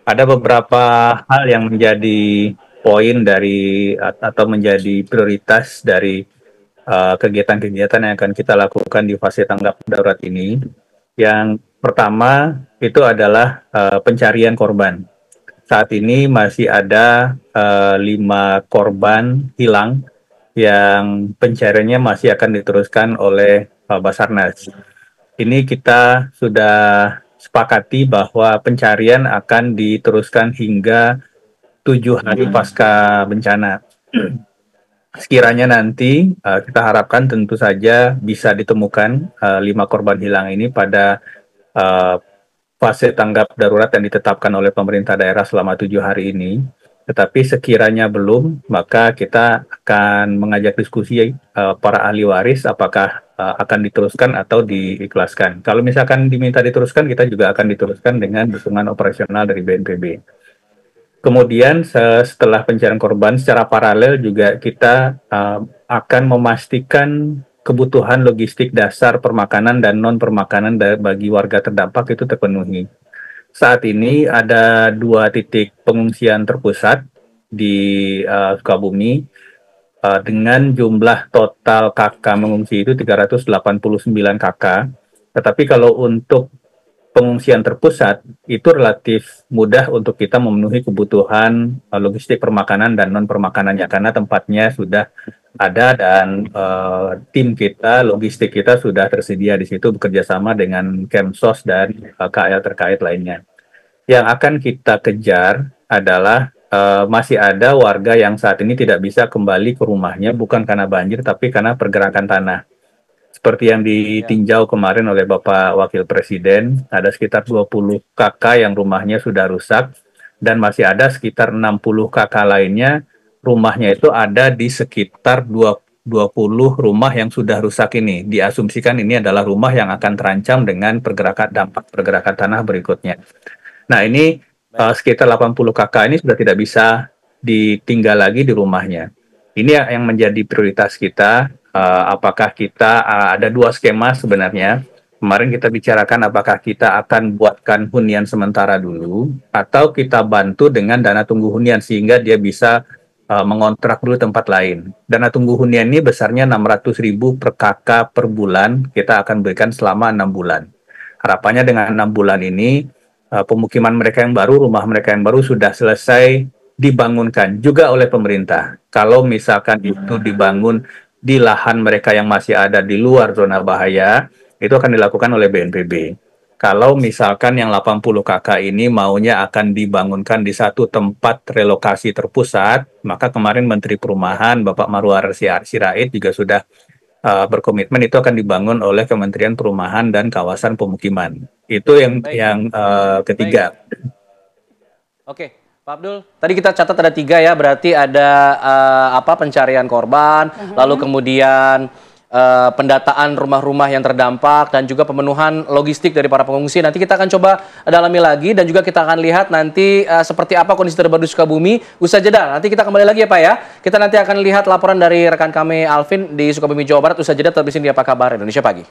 Ada beberapa hal yang menjadi poin dari atau menjadi prioritas dari kegiatan-kegiatan yang akan kita lakukan di fase tanggap darurat ini. Yang pertama itu adalah pencarian korban. Saat ini masih ada 5 korban hilang yang pencariannya masih akan diteruskan oleh Basarnas. Ini kita sudah sepakati bahwa pencarian akan diteruskan hingga 7 hari pasca bencana. Sekiranya nanti kita harapkan tentu saja bisa ditemukan 5 korban hilang ini pada fase tanggap darurat yang ditetapkan oleh pemerintah daerah selama 7 hari ini. Tetapi sekiranya belum, maka kita akan mengajak diskusi para ahli waris apakah akan diteruskan atau diikhlaskan. Kalau misalkan diminta diteruskan, kita juga akan diteruskan dengan dukungan operasional dari BNPB. Kemudian setelah pencarian korban, secara paralel juga kita akan memastikan kebutuhan logistik dasar permakanan dan non-permakanan bagi warga terdampak itu terpenuhi. Saat ini ada 2 titik pengungsian terpusat di Sukabumi dengan jumlah total KK mengungsi itu 389 KK. Tetapi kalau untuk pengungsian terpusat itu relatif mudah untuk kita memenuhi kebutuhan logistik permakanan dan non-permakanannya, karena tempatnya sudah ada dan tim kita, logistik kita sudah tersedia di situ bekerjasama dengan Kemsos dan KL terkait lainnya. Yang akan kita kejar adalah masih ada warga yang saat ini tidak bisa kembali ke rumahnya bukan karena banjir tapi karena pergerakan tanah. seperti yang ditinjau kemarin oleh Bapak Wakil Presiden, ada sekitar 20 KK yang rumahnya sudah rusak, dan masih ada sekitar 60 KK lainnya, rumahnya itu ada di sekitar 20 rumah yang sudah rusak ini. Diasumsikan ini adalah rumah yang akan terancam dengan dampak pergerakan tanah berikutnya. Nah ini sekitar 80 KK ini sudah tidak bisa ditinggal lagi di rumahnya. Ini yang menjadi prioritas kita. Apakah kita ada dua skema sebenarnya. Kemarin kita bicarakan apakah kita akan buatkan hunian sementara dulu atau kita bantu dengan dana tunggu hunian sehingga dia bisa mengontrak dulu tempat lain. Dana tunggu hunian ini besarnya 600.000 per KK per bulan, kita akan berikan selama 6 bulan. Harapannya dengan 6 bulan ini pemukiman mereka yang baru, rumah mereka yang baru sudah selesai dibangunkan juga oleh pemerintah. Kalau misalkan itu dibangun di lahan mereka yang masih ada di luar zona bahaya, itu akan dilakukan oleh BNPB. Kalau misalkan yang 80 KK ini maunya akan dibangunkan di satu tempat relokasi terpusat, maka kemarin Menteri Perumahan Bapak Marwar Sirait juga sudah berkomitmen itu akan dibangun oleh Kementerian Perumahan dan Kawasan Pemukiman. Itu yang ketiga. Oke. Pak Abdul, tadi kita catat ada 3 ya, berarti ada pencarian korban, lalu kemudian pendataan rumah-rumah yang terdampak, dan juga pemenuhan logistik dari para pengungsi. Nanti kita akan coba dalami lagi, dan juga kita akan lihat nanti seperti apa kondisi terbaru di Sukabumi. Usai jeda, nanti kita kembali lagi ya Pak ya. Kita nanti akan lihat laporan dari rekan kami Alvin di Sukabumi, Jawa Barat. Usai jeda, tetap di sini di Apa Kabar Indonesia Pagi.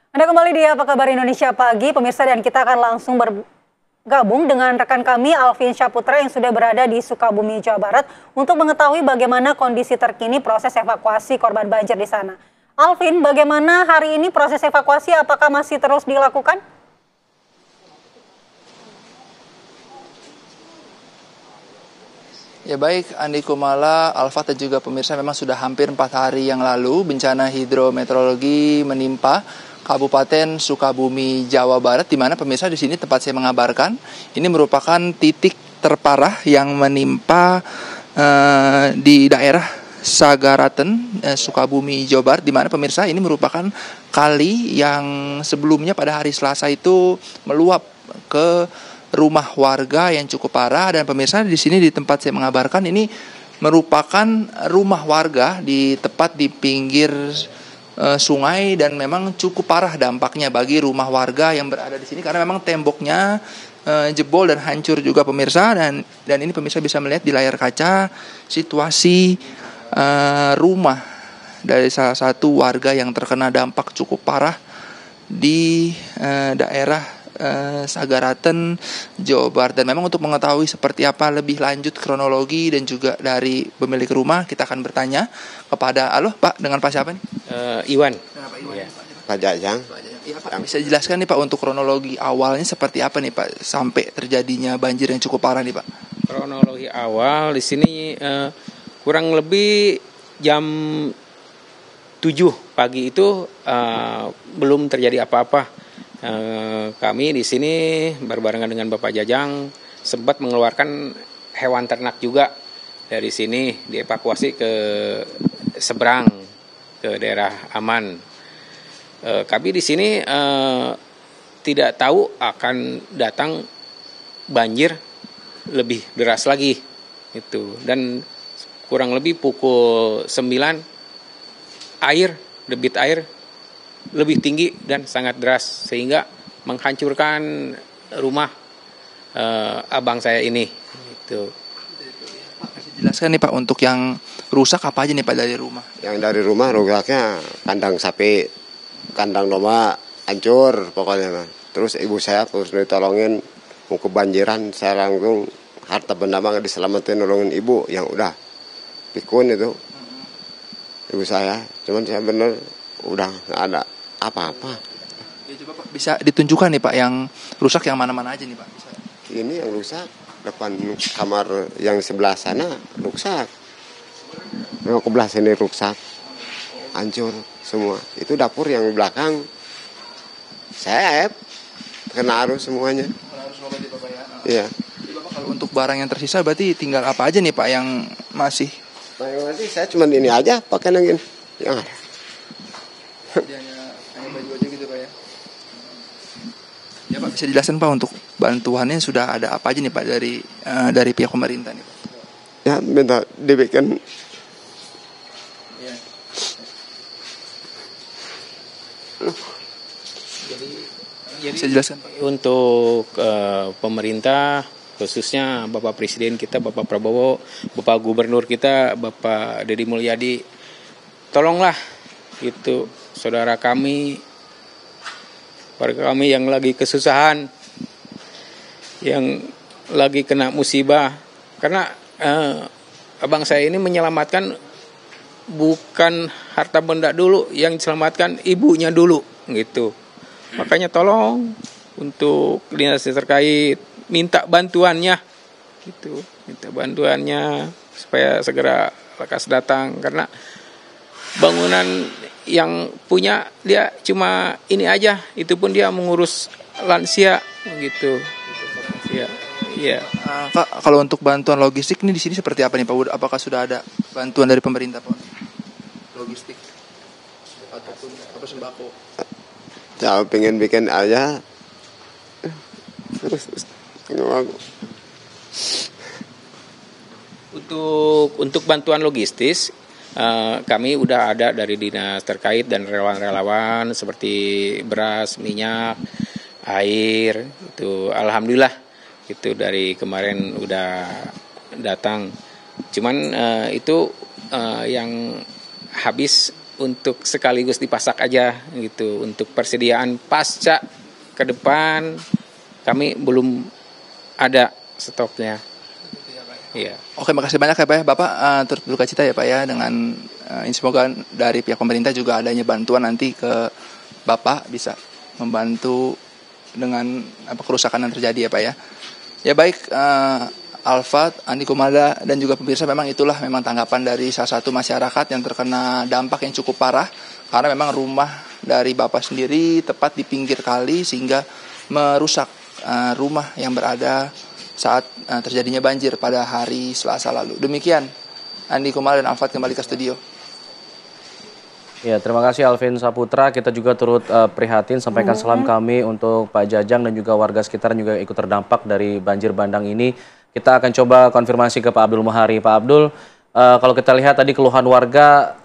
Anda kembali di Apa Kabar Indonesia Pagi, pemirsa, dan kita akan langsung gabung dengan rekan kami Alvin Syahputra yang sudah berada di Sukabumi, Jawa Barat untuk mengetahui bagaimana kondisi terkini proses evakuasi korban banjir di sana. Alvin, bagaimana hari ini proses evakuasi, apakah masih terus dilakukan? Ya baik, Andi Kumala, Alfa dan juga pemirsa, memang sudah hampir 4 hari yang lalu bencana hidrometeorologi menimpa Kabupaten Sukabumi, Jawa Barat, di mana pemirsa di sini tempat saya mengabarkan ini merupakan titik terparah yang menimpa di daerah Sagaraten, Sukabumi, Jawa Barat, di mana pemirsa ini merupakan kali yang sebelumnya pada hari Selasa itu meluap ke rumah warga yang cukup parah. Dan pemirsa di sini di tempat saya mengabarkan ini merupakan rumah warga tepat di pinggir sungai, dan memang cukup parah dampaknya bagi rumah warga yang berada di sini karena memang temboknya jebol dan hancur juga pemirsa. Dan ini pemirsa bisa melihat di layar kaca situasi rumah dari salah satu warga yang terkena dampak cukup parah di daerah Sagaraten, Jawa Barat. Dan memang untuk mengetahui seperti apa lebih lanjut kronologi dan juga dari pemilik rumah, kita akan bertanya kepada, halo Pak, dengan Pak siapa nih? Iwan. Pak Iwan. Ya. Pak Jajang. Iya Pak, bisa jelaskan nih Pak untuk kronologi awalnya seperti apa nih Pak sampai terjadinya banjir yang cukup parah nih Pak? Kronologi awal di sini kurang lebih jam 7 pagi itu belum terjadi apa-apa. Kami di sini berbarengan dengan Bapak Jajang sempat mengeluarkan hewan ternak juga dari sini, dievakuasi ke seberang ke daerah aman. Kami di sini tidak tahu akan datang banjir lebih deras lagi itu, dan kurang lebih pukul 9 debit air lebih tinggi dan sangat deras sehingga menghancurkan rumah abang saya ini. Itu. Pak, bisa jelaskan nih Pak untuk yang rusak apa aja nih Pak dari rumah? Yang dari rumah rusaknya kandang sapi, kandang domba hancur pokoknya. Terus ibu saya terus ditolongin mau kebanjiran, saya langsung harta benda mah diselamatin, nolongin ibu yang udah pikun itu. Ibu saya, cuman saya bener udah nggak ada apa-apa. Ya, coba Pak bisa ditunjukkan nih Pak yang rusak yang mana-mana aja nih Pak. Bisa. Ini yang rusak depan kamar yang sebelah sana rusak. Yang sebelah sini rusak, hancur semua. Itu dapur yang belakang saya kena arus semuanya. Kena arus lomba di Bapak ya. Iya. Jadi Bapak kalau untuk barang yang tersisa berarti tinggal apa aja nih Pak yang masih? Nah, yang nanti saya cuma ini aja pakai yang ini yang ada. Jadi hanya baju aja gitu Pak ya. Ya Pak, bisa dijelaskan Pak untuk bantuannya sudah ada apa aja nih Pak dari pihak pemerintah nih Pak? Ya minta dibikin Ya. Jadi Bisa dijelaskan Pak? untuk pemerintah, khususnya Bapak Presiden kita, Bapak Prabowo, Bapak Gubernur kita, Bapak Deddy Mulyadi, tolonglah itu saudara kami, warga kami yang lagi kesusahan, yang lagi kena musibah. Karena abang saya ini menyelamatkan bukan harta benda dulu, yang diselamatkan ibunya dulu gitu. Makanya tolong untuk dinas terkait minta bantuannya gitu, minta bantuannya supaya segera lekas datang, karena bangunan yang punya dia cuma ini aja, itu pun dia mengurus lansia gitu. Ya, iya. Kak, kalau untuk bantuan logistik ini di sini seperti apa nih Pak? Apakah sudah ada bantuan dari pemerintah Pak? Logistik ataupun apa sembako? ya pengen bikin aja terus Untuk bantuan logistis, kami udah ada dari dinas terkait dan relawan-relawan seperti beras, minyak, air. Itu alhamdulillah itu dari kemarin udah datang. Cuman itu yang habis untuk sekaligus dipasak aja gitu. Untuk persediaan pasca ke depan kami belum ada stoknya. Iya. Oke, makasih banyak ya Pak ya. Bapak turut berduka cita ya Pak ya dengan semoga dari pihak pemerintah juga adanya bantuan nanti ke Bapak bisa membantu dengan kerusakan yang terjadi ya Pak ya. Ya baik, Alfat, Andi Kumada dan juga pemirsa, memang itulah memang tanggapan dari salah satu masyarakat yang terkena dampak yang cukup parah karena memang rumah dari Bapak sendiri tepat di pinggir kali sehingga merusak rumah yang berada saat terjadinya banjir pada hari Selasa lalu. Demikian, Andi Kumada dan Alfat kembali ke studio. Ya, terima kasih Alvin Saputra. Kita juga turut prihatin, sampaikan salam kami untuk Pak Jajang dan juga warga sekitar yang juga ikut terdampak dari banjir bandang ini. Kita akan coba konfirmasi ke Pak Abdul Muhari. Pak Abdul, kalau kita lihat tadi keluhan warga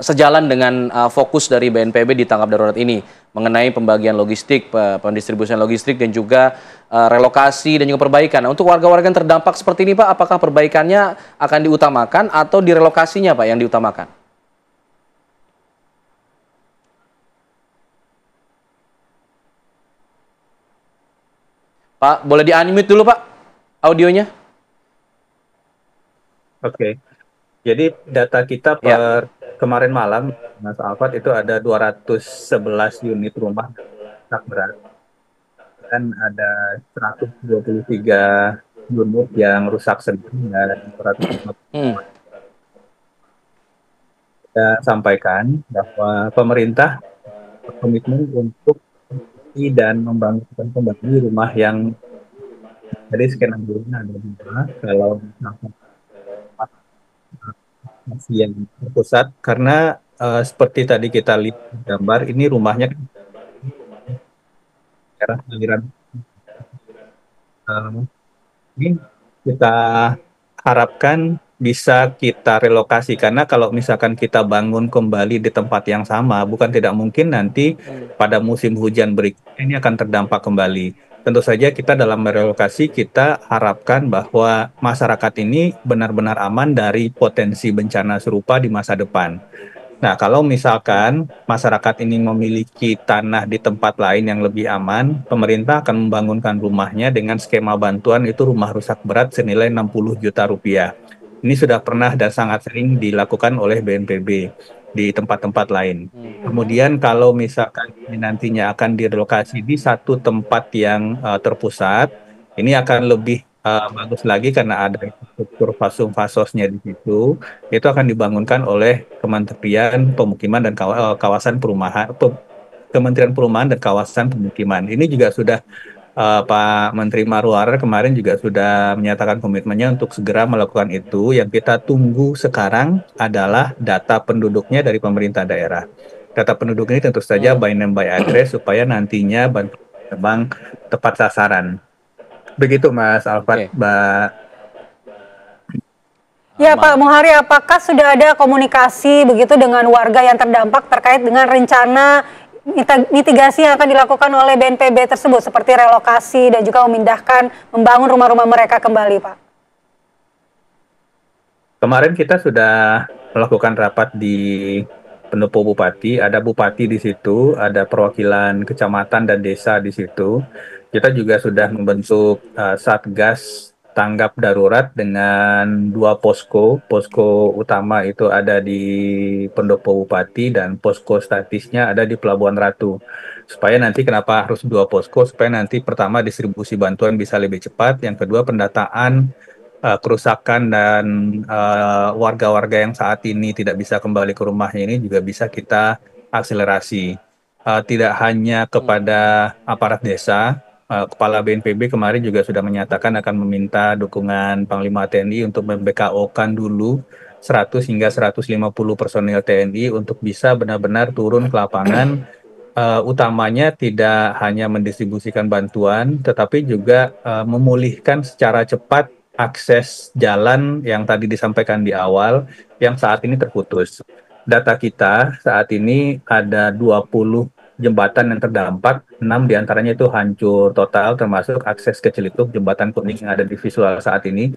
sejalan dengan fokus dari BNPB di tanggap darurat ini mengenai pembagian logistik, pendistribusian logistik dan juga relokasi dan juga perbaikan. Untuk warga-warga yang terdampak seperti ini Pak, apakah perbaikannya akan diutamakan atau direlokasinya Pak yang diutamakan? Pak, boleh di-unmute dulu Pak audionya? Oke. Jadi data kita per kemarin malam, Mas Alfat, itu ada 211 unit rumah rusak berat. Dan ada 123 unit yang rusak sedang dan 150. Kita sampaikan bahwa pemerintah berkomitmen untuk dan membangun kembali rumah yang jadi skenario-nya ada dua, kalau masih yang terpusat, karena seperti tadi kita lihat gambar, ini rumahnya daerah aliran. Ini kita harapkan bisa kita relokasi, karena kalau misalkan kita bangun kembali di tempat yang sama, bukan tidak mungkin nanti pada musim hujan berikutnya ini akan terdampak kembali. Tentu saja kita dalam merelokasi kita harapkan bahwa masyarakat ini benar-benar aman dari potensi bencana serupa di masa depan. Nah, kalau misalkan masyarakat ini memiliki tanah di tempat lain yang lebih aman, pemerintah akan membangunkan rumahnya dengan skema bantuan itu rumah rusak berat senilai 60 juta rupiah. Ini sudah pernah dan sangat sering dilakukan oleh BNPB di tempat-tempat lain. Kemudian kalau misalkan ini nantinya akan direlokasi di satu tempat yang terpusat, ini akan lebih bagus lagi karena ada struktur fasum-fasosnya di situ. Itu akan dibangunkan oleh Kementerian Pemukiman dan Kawasan Perumahan, Kementerian Perumahan dan Kawasan Pemukiman. Ini juga sudah Pak Menteri Marwarar kemarin juga sudah menyatakan komitmennya untuk segera melakukan itu. Yang kita tunggu sekarang adalah data penduduknya dari pemerintah daerah. data penduduk ini tentu saja by name by address supaya nantinya bantuan memang tepat sasaran. Begitu Mas Alfat, Mbak. Ya Pak Muhari, apakah sudah ada komunikasi begitu dengan warga yang terdampak terkait dengan rencana mitigasi yang akan dilakukan oleh BNPB tersebut seperti relokasi dan juga membangun rumah-rumah mereka kembali, Pak? Kemarin kita sudah melakukan rapat di Pendopo Bupati, ada bupati di situ, ada perwakilan kecamatan dan desa di situ. Kita juga sudah membentuk Satgas Tanggap Darurat dengan 2 posko. Posko utama itu ada di Pendopo Bupati dan posko statisnya ada di Pelabuhan Ratu. Supaya nanti kenapa harus 2 posko? Supaya nanti pertama distribusi bantuan bisa lebih cepat, yang kedua pendataan kerusakan dan warga-warga yang saat ini tidak bisa kembali ke rumahnya ini juga bisa kita akselerasi. Tidak hanya kepada aparat desa, Kepala BNPB kemarin juga sudah menyatakan akan meminta dukungan Panglima TNI untuk membKO-kan dulu 100 hingga 150 personil TNI untuk bisa benar-benar turun ke lapangan. Utamanya tidak hanya mendistribusikan bantuan, tetapi juga memulihkan secara cepat akses jalan yang tadi disampaikan di awal yang saat ini terputus. Data kita saat ini ada 20 jembatan yang terdampak, 6 diantaranya itu hancur total termasuk akses ke Cilituk, jembatan kuning yang ada di visual saat ini.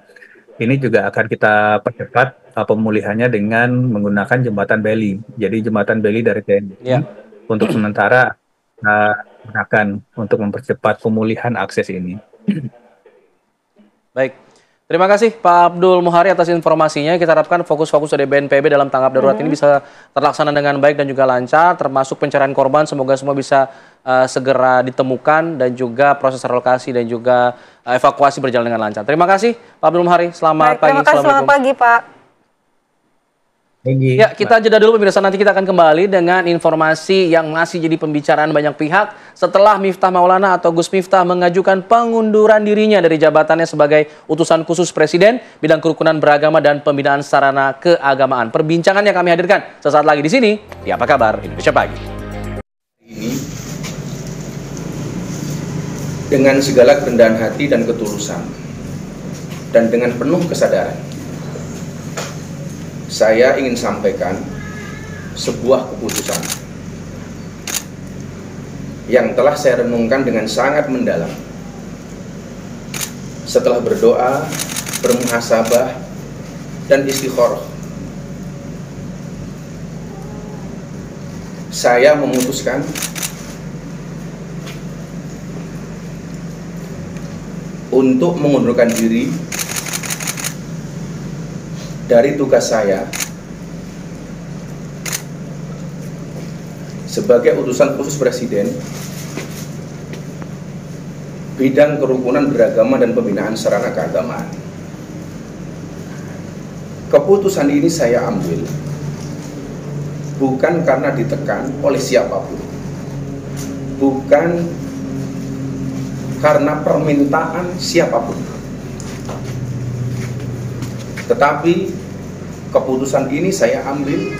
Ini juga akan kita percepat pemulihannya dengan menggunakan jembatan beli. Jadi jembatan beli dari TNI untuk sementara gunakan untuk mempercepat pemulihan akses ini. Baik. Terima kasih Pak Abdul Muhari atas informasinya. Kita harapkan fokus-fokus dari BNPB dalam tanggap darurat ini bisa terlaksana dengan baik dan juga lancar, termasuk pencarian korban. Semoga semua bisa segera ditemukan dan juga proses relokasi dan juga evakuasi berjalan dengan lancar. Terima kasih Pak Abdul Muhari. Selamat pagi. Terima kasih, selamat pagi Pak. Ya, kita jeda dulu pemirsa, nanti kita akan kembali dengan informasi yang masih jadi pembicaraan banyak pihak setelah Miftah Maulana atau Gus Miftah mengajukan pengunduran dirinya dari jabatannya sebagai utusan khusus Presiden bidang kerukunan beragama dan pembinaan sarana keagamaan. Perbincangannya kami hadirkan sesaat lagi di sini. Di Apa Kabar Indonesia Pagi. Ini dengan segala kerendahan hati dan ketulusan dan dengan penuh kesadaran, saya ingin sampaikan sebuah keputusan yang telah saya renungkan dengan sangat mendalam. Setelah berdoa, bermuhasabah, dan istikharah, saya memutuskan untuk mengundurkan diri dari tugas saya sebagai utusan khusus Presiden bidang kerukunan beragama dan pembinaan sarana keagamaan. Keputusan ini saya ambil bukan karena ditekan oleh siapapun, bukan karena permintaan siapapun, tetapi keputusan ini saya ambil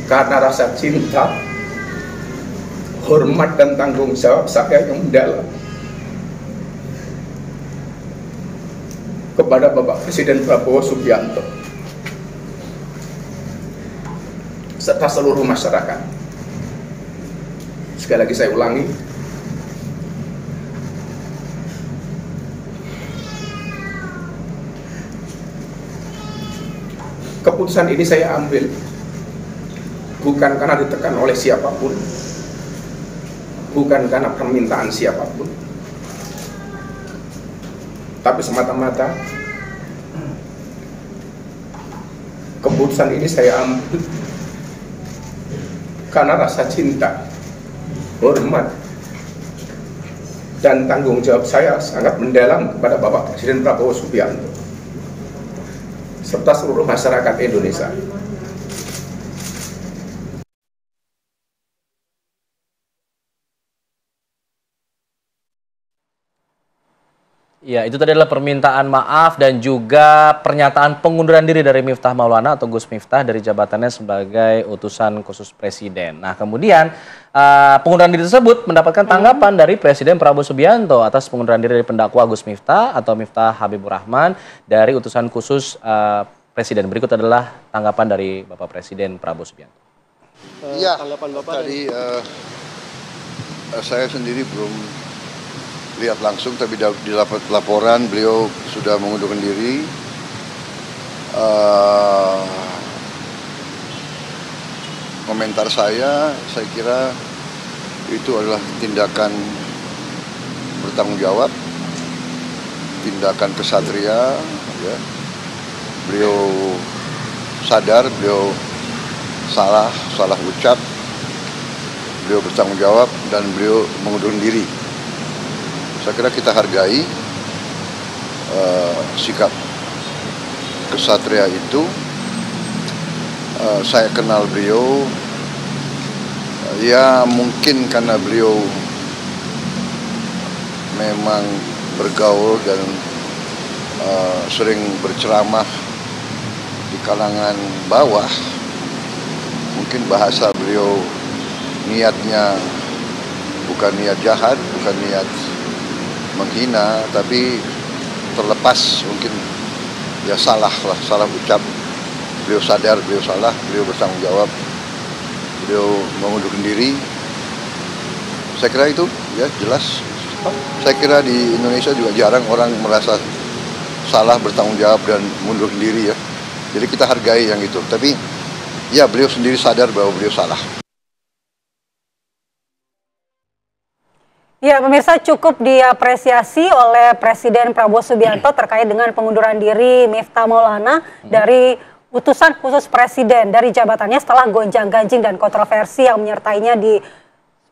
karena rasa cinta, hormat dan tanggung jawab saya yang mendalam kepada Bapak Presiden Prabowo Subianto serta seluruh masyarakat. Sekali lagi saya ulangi, keputusan ini saya ambil bukan karena ditekan oleh siapapun, bukan karena permintaan siapapun, tapi semata-mata keputusan ini saya ambil karena rasa cinta, hormat, dan tanggung jawab saya sangat mendalam kepada Bapak Presiden Prabowo Subianto serta seluruh masyarakat Indonesia. Ya, itu tadi adalah permintaan maaf dan juga pernyataan pengunduran diri dari Miftah Maulana atau Gus Miftah dari jabatannya sebagai utusan khusus Presiden. Nah, kemudian pengunduran diri tersebut mendapatkan tanggapan dari Presiden Prabowo Subianto atas pengunduran diri dari pendakwa Gus Miftah atau Miftah Habibur Rahman dari utusan khusus Presiden. Berikut adalah tanggapan dari Bapak Presiden Prabowo Subianto. Iya, tadi saya sendiri belum lihat langsung, tapi didapat laporan beliau sudah mengundurkan diri. Komentar saya kira itu adalah tindakan bertanggung jawab, tindakan kesatria. Ya. Beliau sadar, beliau salah ucap, beliau bertanggung jawab dan beliau mengundurkan diri. Saya kira kita hargai sikap kesatria itu. Saya kenal beliau, ya mungkin karena beliau memang bergaul dan sering berceramah di kalangan bawah. Mungkin bahasa beliau niatnya bukan niat jahat, bukan niat menghina, tapi terlepas mungkin ya salah ucap. Beliau sadar, beliau salah, beliau bertanggung jawab, beliau mengundurkan diri. Saya kira itu ya jelas. Saya kira di Indonesia juga jarang orang merasa salah, bertanggung jawab dan mengundurkan diri ya. Jadi kita hargai yang itu. Tapi ya beliau sendiri sadar bahwa beliau salah. Ya, pemirsa, cukup diapresiasi oleh Presiden Prabowo Subianto terkait dengan pengunduran diri Miftah Maulana dari utusan khusus Presiden dari jabatannya setelah gonjang-ganjing dan kontroversi yang menyertainya di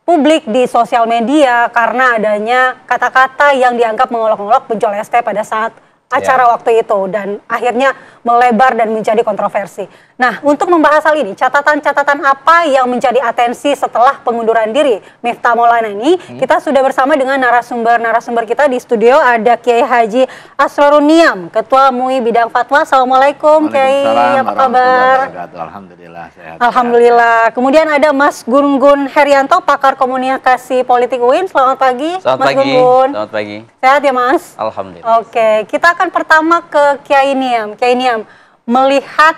publik di sosial media karena adanya kata-kata yang dianggap mengolok-olok penjual ST pada saat acara waktu itu dan akhirnya melebar dan menjadi kontroversi. Nah, untuk membahas hal ini, catatan-catatan apa yang menjadi atensi setelah pengunduran diri Miftah Maulana ini, kita sudah bersama dengan narasumber kita di studio. Ada Kiai Haji Asrorun Niam, Ketua MUI Bidang Fatwa. Assalamualaikum Kiai, apa kabar? Alhamdulillah sehat. Alhamdulillah. Kemudian ada Mas Gun-Gun Herianto, pakar komunikasi politik UIN. Selamat pagi, Mas Gun-Gun. Selamat pagi. Sehat ya Mas? Alhamdulillah. Oke, kita akan pertama ke Kiai Niam. Kiai Niam, melihat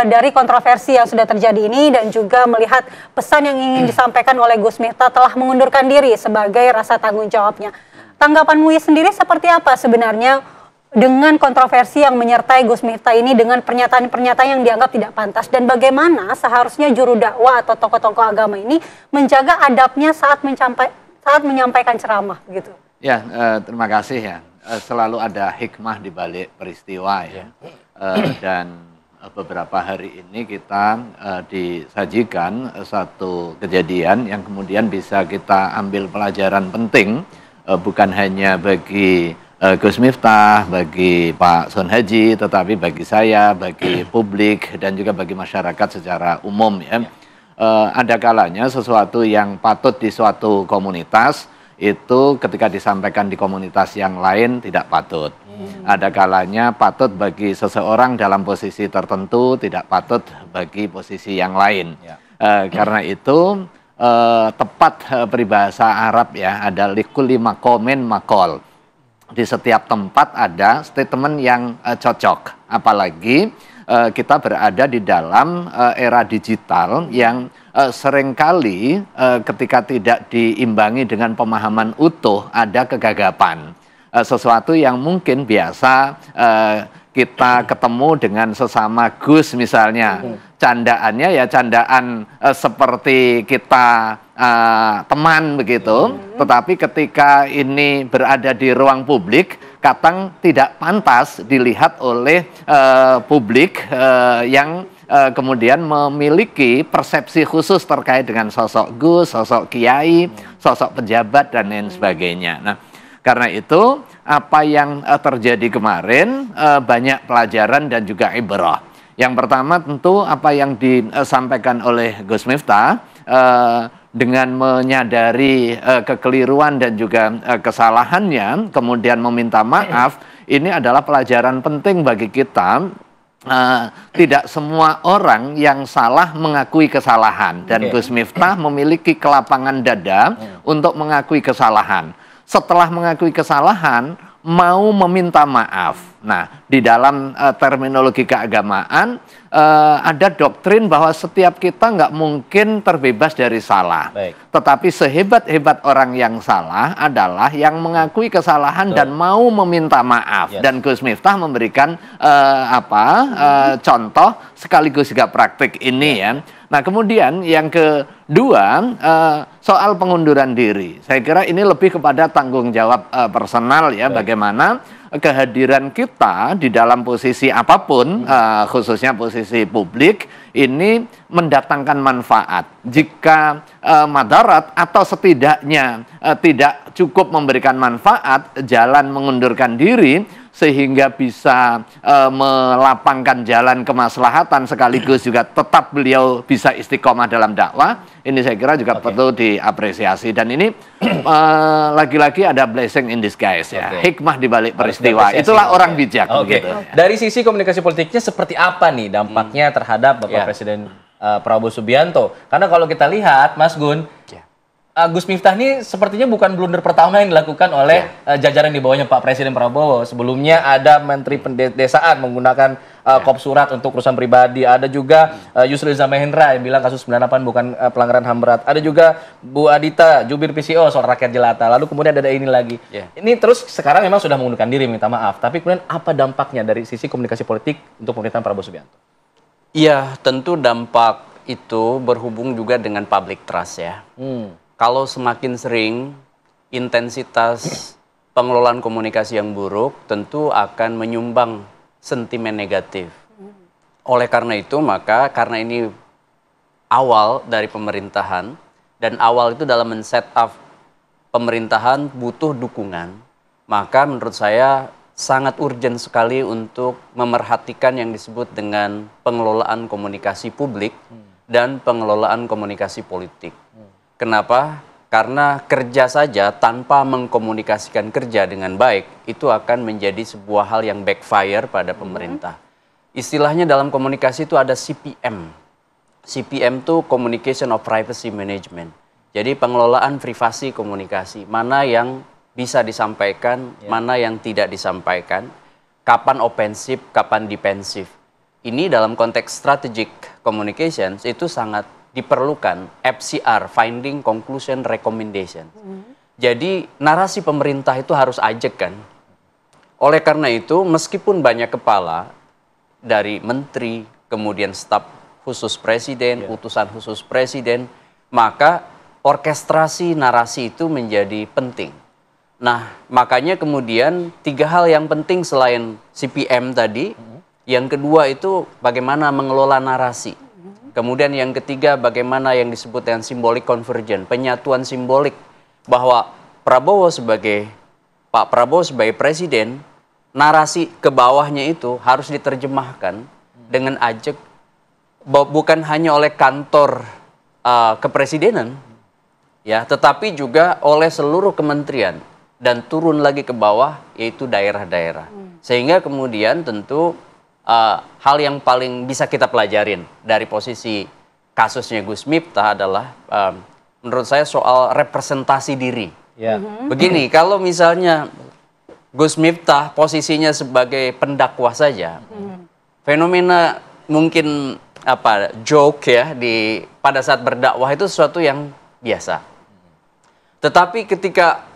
dari kontroversi yang sudah terjadi ini dan juga melihat pesan yang ingin disampaikan oleh Gus Miftah telah mengundurkan diri sebagai rasa tanggung jawabnya. Tanggapan MUI sendiri seperti apa sebenarnya dengan kontroversi yang menyertai Gus Miftah ini dengan pernyataan-pernyataan yang dianggap tidak pantas, dan bagaimana seharusnya juru dakwah atau tokoh-tokoh agama ini menjaga adabnya saat menyampaikan ceramah gitu? Ya, terima kasih ya. Selalu ada hikmah di balik peristiwa ya. Dan beberapa hari ini kita disajikan satu kejadian yang kemudian bisa kita ambil pelajaran penting, bukan hanya bagi Gus Miftah, bagi Pak Son Haji, tetapi bagi saya, bagi publik, dan juga bagi masyarakat secara umum ya. Ada kalanya sesuatu yang patut di suatu komunitas itu ketika disampaikan di komunitas yang lain tidak patut. Ada kalanya patut bagi seseorang dalam posisi tertentu, tidak patut bagi posisi yang lain. Karena itu tepat peribahasa Arab ya, ada likulli maqamin maqal. Di setiap tempat ada statement yang cocok. Apalagi kita berada di dalam era digital yang seringkali ketika tidak diimbangi dengan pemahaman utuh ada kegagapan. Sesuatu yang mungkin biasa kita ketemu dengan sesama Gus misalnya, candaannya ya candaan seperti kita teman begitu, tetapi ketika ini berada di ruang publik kadang tidak pantas dilihat oleh publik yang kemudian memiliki persepsi khusus terkait dengan sosok Gus, sosok Kiai, sosok pejabat dan lain sebagainya. Nah, karena itu apa yang terjadi kemarin banyak pelajaran dan juga ibrah. Yang pertama tentu apa yang disampaikan oleh Gus Miftah dengan menyadari kekeliruan dan juga kesalahannya, kemudian meminta maaf, ini adalah pelajaran penting bagi kita. Tidak semua orang yang salah mengakui kesalahan, dan Gus Miftah memiliki kelapangan dada untuk mengakui kesalahan. Setelah mengakui kesalahan, mau meminta maaf. Nah, di dalam terminologi keagamaan ada doktrin bahwa setiap kita nggak mungkin terbebas dari salah. Tetapi sehebat-hebat orang yang salah adalah yang mengakui kesalahan dan mau meminta maaf. Dan Gus Miftah memberikan contoh sekaligus juga praktik ini ya. Nah, kemudian yang kedua soal pengunduran diri. Saya kira ini lebih kepada tanggung jawab personal ya, bagaimana kehadiran kita di dalam posisi apapun, khususnya posisi publik, ini mendatangkan manfaat. Jika madarat atau setidaknya tidak cukup memberikan manfaat, jalan mengundurkan diri, sehingga bisa melapangkan jalan kemaslahatan sekaligus juga tetap beliau bisa istiqomah dalam dakwah, ini saya kira juga perlu diapresiasi. Dan ini lagi-lagi ada blessing in disguise ya, hikmah di balik peristiwa. Itulah orang bijak. Begitu. Dari sisi komunikasi politiknya seperti apa nih dampaknya terhadap Bapak Presiden Prabowo Subianto? Karena kalau kita lihat, Mas Gun, Gus Miftah ini sepertinya bukan blunder pertama yang dilakukan oleh jajaran di bawahnya Pak Presiden Prabowo. Sebelumnya ada Menteri Pendesaan menggunakan kop surat untuk urusan pribadi. Ada juga Yusril Iza Mahendra yang bilang kasus 98 bukan pelanggaran HAM berat. Ada juga Bu Adita, jubir PCO soal rakyat jelata. Lalu kemudian ada ini lagi. Ini terus sekarang memang sudah mengundurkan diri, minta maaf. Tapi kemudian apa dampaknya dari sisi komunikasi politik untuk pemerintahan Prabowo Subianto? Iya, tentu dampak itu berhubung juga dengan public trust ya. Kalau semakin sering intensitas pengelolaan komunikasi yang buruk, tentu akan menyumbang sentimen negatif. Oleh karena itu, maka karena ini awal dari pemerintahan, dan awal itu dalam men-set up pemerintahan butuh dukungan, maka menurut saya sangat urgent sekali untuk memerhatikan yang disebut dengan pengelolaan komunikasi publik dan pengelolaan komunikasi politik. Kenapa? Karena kerja saja tanpa mengkomunikasikan kerja dengan baik, itu akan menjadi sebuah hal yang backfire pada pemerintah. Istilahnya dalam komunikasi itu ada CPM. CPM itu Communication of Privacy Management. Jadi pengelolaan privasi komunikasi. Mana yang bisa disampaikan, mana yang tidak disampaikan, kapan offensif, kapan defensif. Ini dalam konteks strategic communications itu sangat diperlukan FCR, Finding, Conclusion, Recommendation. Jadi narasi pemerintah itu harus ajak kan. Oleh karena itu, meskipun banyak kepala dari menteri, kemudian staf khusus presiden, utusan khusus presiden, maka orkestrasi narasi itu menjadi penting. Nah, makanya kemudian 3 hal yang penting selain CPM tadi, yang kedua itu bagaimana mengelola narasi. Kemudian yang ketiga, bagaimana yang disebut dengan symbolic convergence, penyatuan simbolik, bahwa Pak Prabowo sebagai presiden, narasi ke bawahnya itu harus diterjemahkan dengan ajak, bukan hanya oleh kantor kepresidenan, ya, tetapi juga oleh seluruh kementerian, dan turun lagi ke bawah, yaitu daerah-daerah. Sehingga kemudian tentu hal yang paling bisa kita pelajarin dari posisi kasusnya Gus Miftah adalah menurut saya soal representasi diri. Begini, kalau misalnya Gus Miftah posisinya sebagai pendakwah saja, fenomena mungkin joke ya pada saat berdakwah itu sesuatu yang biasa. Tetapi ketika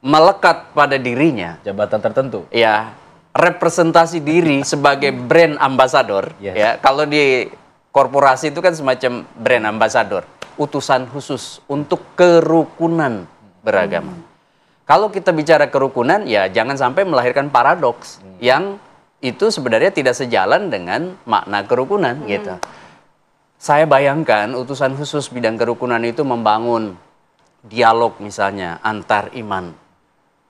melekat pada dirinya jabatan tertentu, ya, representasi diri sebagai brand ambassador, ya, kalau di korporasi itu kan semacam brand ambassador, utusan khusus untuk kerukunan beragama. Kalau kita bicara kerukunan, ya jangan sampai melahirkan paradoks yang itu sebenarnya tidak sejalan dengan makna kerukunan, gitu. Saya bayangkan utusan khusus bidang kerukunan itu membangun dialog misalnya antar iman,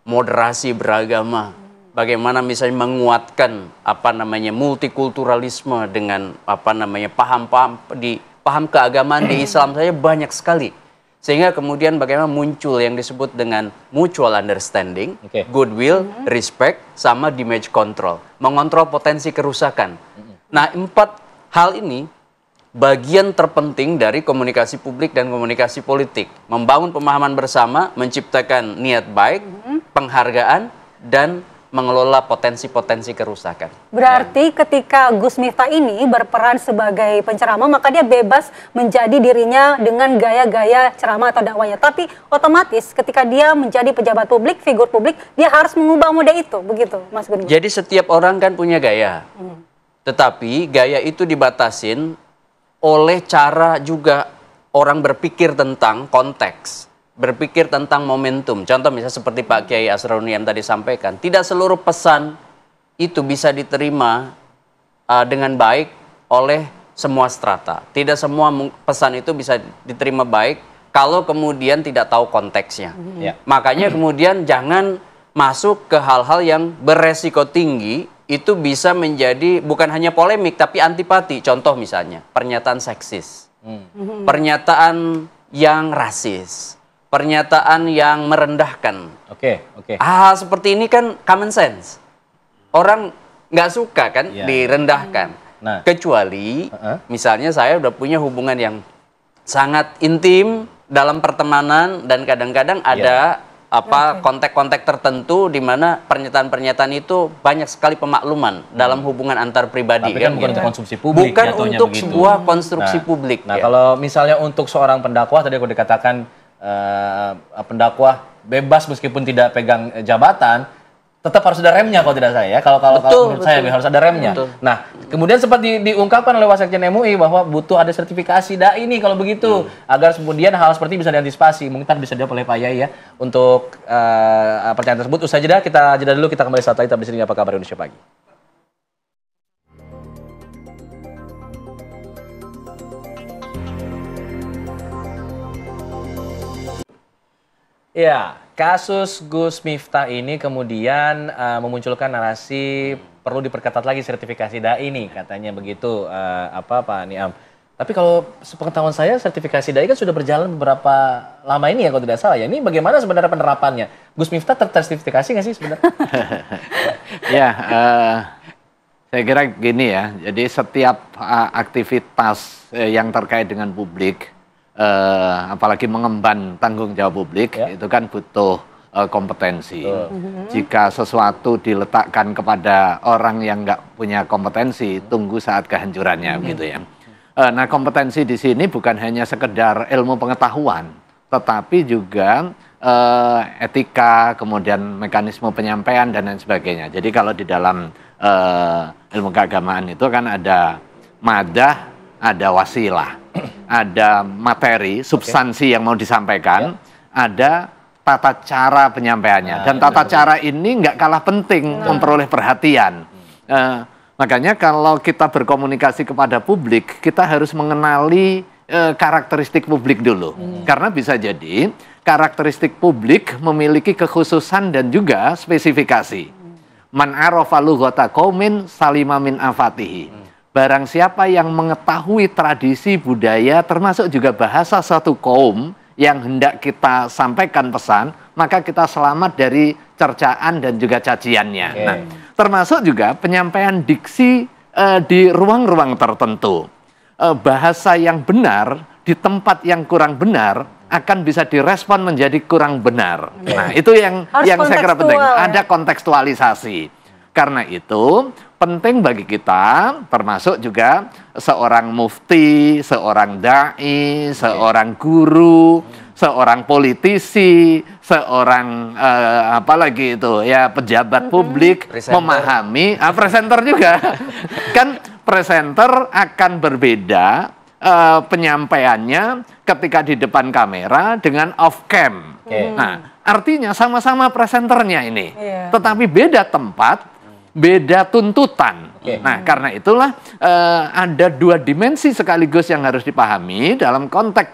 moderasi beragama, bagaimana misalnya menguatkan multikulturalisme dengan paham keagamaan di Islam saja banyak sekali Sehingga kemudian bagaimana muncul yang disebut dengan mutual understanding, goodwill, respect, sama damage control. Mengontrol potensi kerusakan. Nah, 4 hal ini bagian terpenting dari komunikasi publik dan komunikasi politik. Membangun pemahaman bersama, menciptakan niat baik, penghargaan, dan mengelola potensi-potensi kerusakan. Berarti ketika Gus Miftah ini berperan sebagai penceramah, maka dia bebas menjadi dirinya dengan gaya-gaya ceramah atau dakwanya. Tapi otomatis ketika dia menjadi pejabat publik, figur publik, dia harus mengubah mode itu, begitu Mas Gun. Jadi setiap orang kan punya gaya. Tetapi gaya itu dibatasin oleh cara juga orang berpikir tentang konteks. Berpikir tentang momentum. Contoh misalnya seperti Pak Kiai Asroruni yang tadi sampaikan, tidak seluruh pesan itu bisa diterima dengan baik oleh semua strata. Tidak semua pesan itu bisa diterima baik kalau kemudian tidak tahu konteksnya. Makanya kemudian jangan masuk ke hal-hal yang beresiko tinggi, itu bisa menjadi bukan hanya polemik tapi antipati. Contoh misalnya pernyataan seksis, pernyataan yang rasis, pernyataan yang merendahkan. Hal seperti ini kan common sense. Orang nggak suka kan direndahkan. Kecuali misalnya saya udah punya hubungan yang sangat intim dalam pertemanan dan kadang-kadang ada konteks-konteks tertentu di mana pernyataan-pernyataan itu banyak sekali pemakluman dalam hubungan antar pribadi. Tapi kan bukan untuk konsumsi publik. Bukan untuk sebuah konstruksi publik. Nah, kalau misalnya untuk seorang pendakwah, tadi aku dikatakan pendakwah bebas meskipun tidak pegang jabatan, tetap harus ada remnya kalau tidak saya. Kalau menurut saya harus ada remnya. Nah, kemudian sempat diungkapkan oleh Wasekjen MUI bahwa butuh ada sertifikasi dai ini kalau begitu agar kemudian hal seperti bisa diantisipasi. Mungkin tadi bisa dijawab oleh Pak Yai ya untuk pertanyaan tersebut. Usai jeda, kita jeda dulu, kita kembali saat lagi di sini. Apa kabar Indonesia Pagi? Ya, kasus Gus Miftah ini kemudian memunculkan narasi perlu diperketat lagi sertifikasi dai ini, katanya begitu Pak Niam. Tapi kalau sepengetahuan saya sertifikasi dai kan sudah berjalan beberapa lama ini ya kalau tidak salah ya. Ini bagaimana sebenarnya penerapannya? Gus Miftah tersertifikasi nggak sih sebenarnya? Ya, saya kira gini ya. Jadi setiap aktivitas yang terkait dengan publik, apalagi mengemban tanggung jawab publik, itu kan butuh kompetensi. Jika sesuatu diletakkan kepada orang yang nggak punya kompetensi, tunggu saat kehancurannya, gitu ya. Nah, kompetensi di sini bukan hanya sekedar ilmu pengetahuan, tetapi juga etika, kemudian mekanisme penyampaian dan lain sebagainya. Jadi kalau di dalam ilmu keagamaan itu kan ada madah, ada wasilah. Ada materi, substansi yang mau disampaikan, ada tata cara penyampaiannya. Dan tata cara ini nggak kalah penting memperoleh perhatian. Makanya kalau kita berkomunikasi kepada publik, kita harus mengenali karakteristik publik dulu. Karena bisa jadi karakteristik publik memiliki kekhususan dan juga spesifikasi. Man arafa lughata qaumin salima min afatihi. Barang siapa yang mengetahui tradisi budaya termasuk juga bahasa satu kaum yang hendak kita sampaikan pesan, maka kita selamat dari cercaan dan juga caciannya. Nah, termasuk juga penyampaian diksi di ruang-ruang tertentu. Bahasa yang benar di tempat yang kurang benar akan bisa direspon menjadi kurang benar. Nah, itu yang saya kira penting. Ada kontekstualisasi. Karena itu penting bagi kita, termasuk juga seorang mufti, seorang dai, seorang guru, seorang politisi, seorang apalagi itu ya pejabat publik memahami, presenter juga kan presenter akan berbeda penyampaiannya ketika di depan kamera dengan off cam. Nah, artinya sama-sama presenternya ini, tetapi beda tempat, beda tuntutan. Nah, karena itulah ada dua dimensi sekaligus yang harus dipahami dalam konteks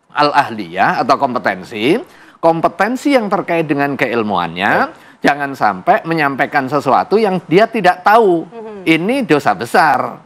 al-ahliyah atau kompetensi. Kompetensi yang terkait dengan keilmuannya, jangan sampai menyampaikan sesuatu yang dia tidak tahu. Ini dosa besar.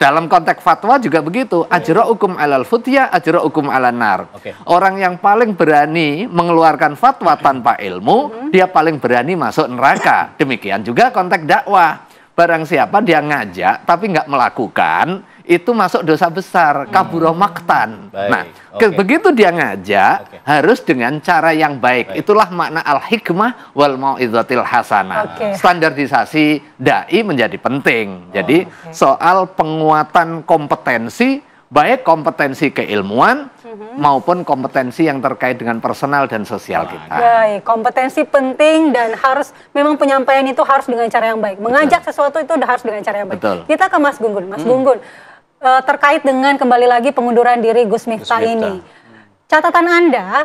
dalam konteks fatwa juga begitu. Ajra'ukum 'alal futya, ajra'ukum 'alan nar. Orang yang paling berani mengeluarkan fatwa tanpa ilmu, dia paling berani masuk neraka. Demikian juga konteks dakwah. Barang siapa dia ngajak tapi nggak melakukan, itu masuk dosa besar, kaburo maktan. Nah, begitu dia ngajak, harus dengan cara yang baik. Itulah makna al-hikmah wal mau'izatil hasanah. Standarisasi dai menjadi penting. Jadi soal penguatan kompetensi, baik kompetensi keilmuan maupun kompetensi yang terkait dengan personal dan sosial kita. Baik, kompetensi penting dan harus memang penyampaian itu harus dengan cara yang baik. Mengajak sesuatu itu udah harus dengan cara yang baik. Kita ke Mas Gun-Gun. Mas Gun-Gun, terkait dengan kembali lagi pengunduran diri Gus Miftah ini. Catatan Anda,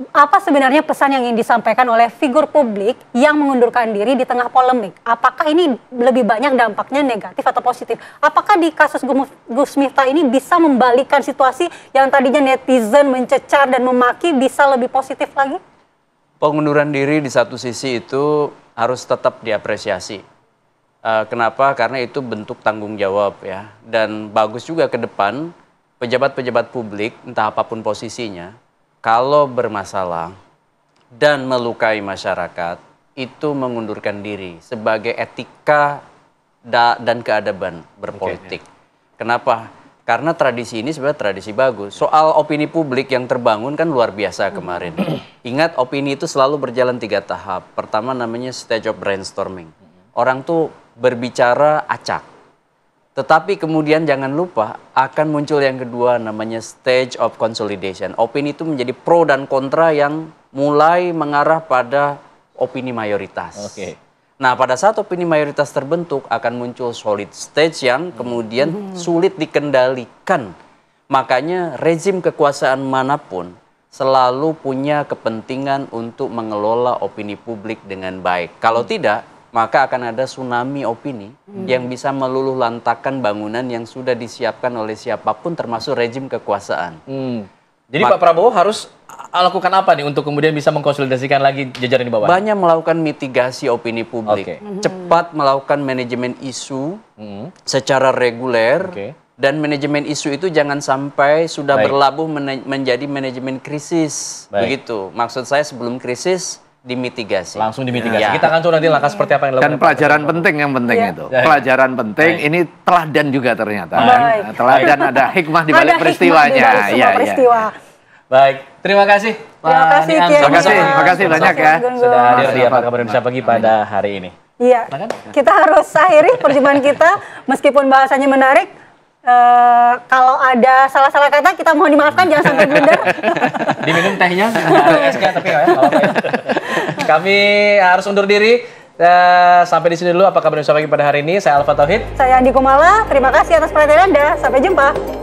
apa sebenarnya pesan yang ingin disampaikan oleh figur publik yang mengundurkan diri di tengah polemik? Apakah ini lebih banyak dampaknya negatif atau positif? Apakah di kasus Gus Miftah ini bisa membalikan situasi yang tadinya netizen mencecar dan memaki bisa lebih positif lagi? Pengunduran diri di satu sisi itu harus tetap diapresiasi. Kenapa? Karena itu bentuk tanggung jawab ya. Dan bagus juga ke depan pejabat-pejabat publik, entah apapun posisinya, kalau bermasalah dan melukai masyarakat, itu mengundurkan diri sebagai etika dan keadaban berpolitik. Kenapa? Karena tradisi ini sebenarnya tradisi bagus. Soal opini publik yang terbangun kan luar biasa kemarin. Ingat, opini itu selalu berjalan 3 tahap. Pertama namanya stage of brainstorming. Orang tuh berbicara acak. Tetapi kemudian jangan lupa akan muncul yang kedua namanya stage of consolidation. Opini itu menjadi pro dan kontra yang mulai mengarah pada opini mayoritas. Nah, pada saat opini mayoritas terbentuk akan muncul solid stage yang kemudian sulit dikendalikan. Makanya rezim kekuasaan manapun selalu punya kepentingan untuk mengelola opini publik dengan baik. Kalau tidak, maka akan ada tsunami opini yang bisa meluluh lantakan bangunan yang sudah disiapkan oleh siapapun termasuk rezim kekuasaan. Jadi Pak Prabowo harus lakukan apa nih untuk kemudian bisa mengkonsolidasikan lagi jajaran di bawah? Banyak melakukan mitigasi opini publik. Cepat melakukan manajemen isu secara reguler. Dan manajemen isu itu jangan sampai sudah berlabuh menjadi manajemen krisis. Begitu. Maksud saya sebelum krisis dimitigasi. Langsung dimitigasi. Kita akan coba nanti langkah seperti apa yang dilakukan. Dan pelajaran penting yang penting itu. Pelajaran penting ini teladan juga ternyata. Teladan ada hikmah di balik peristiwanya. Baik, terima kasih. Terima kasih banyak ya. Sudah hadir di Apa Kabar Indonesia Pagi pada hari ini. Iya. Kita harus akhiri perjumpaan kita meskipun bahasanya menarik. Kalau ada salah-salah kata kita mohon dimaafkan, jangan sampai blunder. Diminum tehnya, esnya tapi nggak ya. Kami harus undur diri. Sampai di sini dulu Apa Kabar Indonesia Pagi pada hari ini. Saya Alfa Tauhid. Saya Andi Kumala. Terima kasih atas perhatian Anda. Sampai jumpa.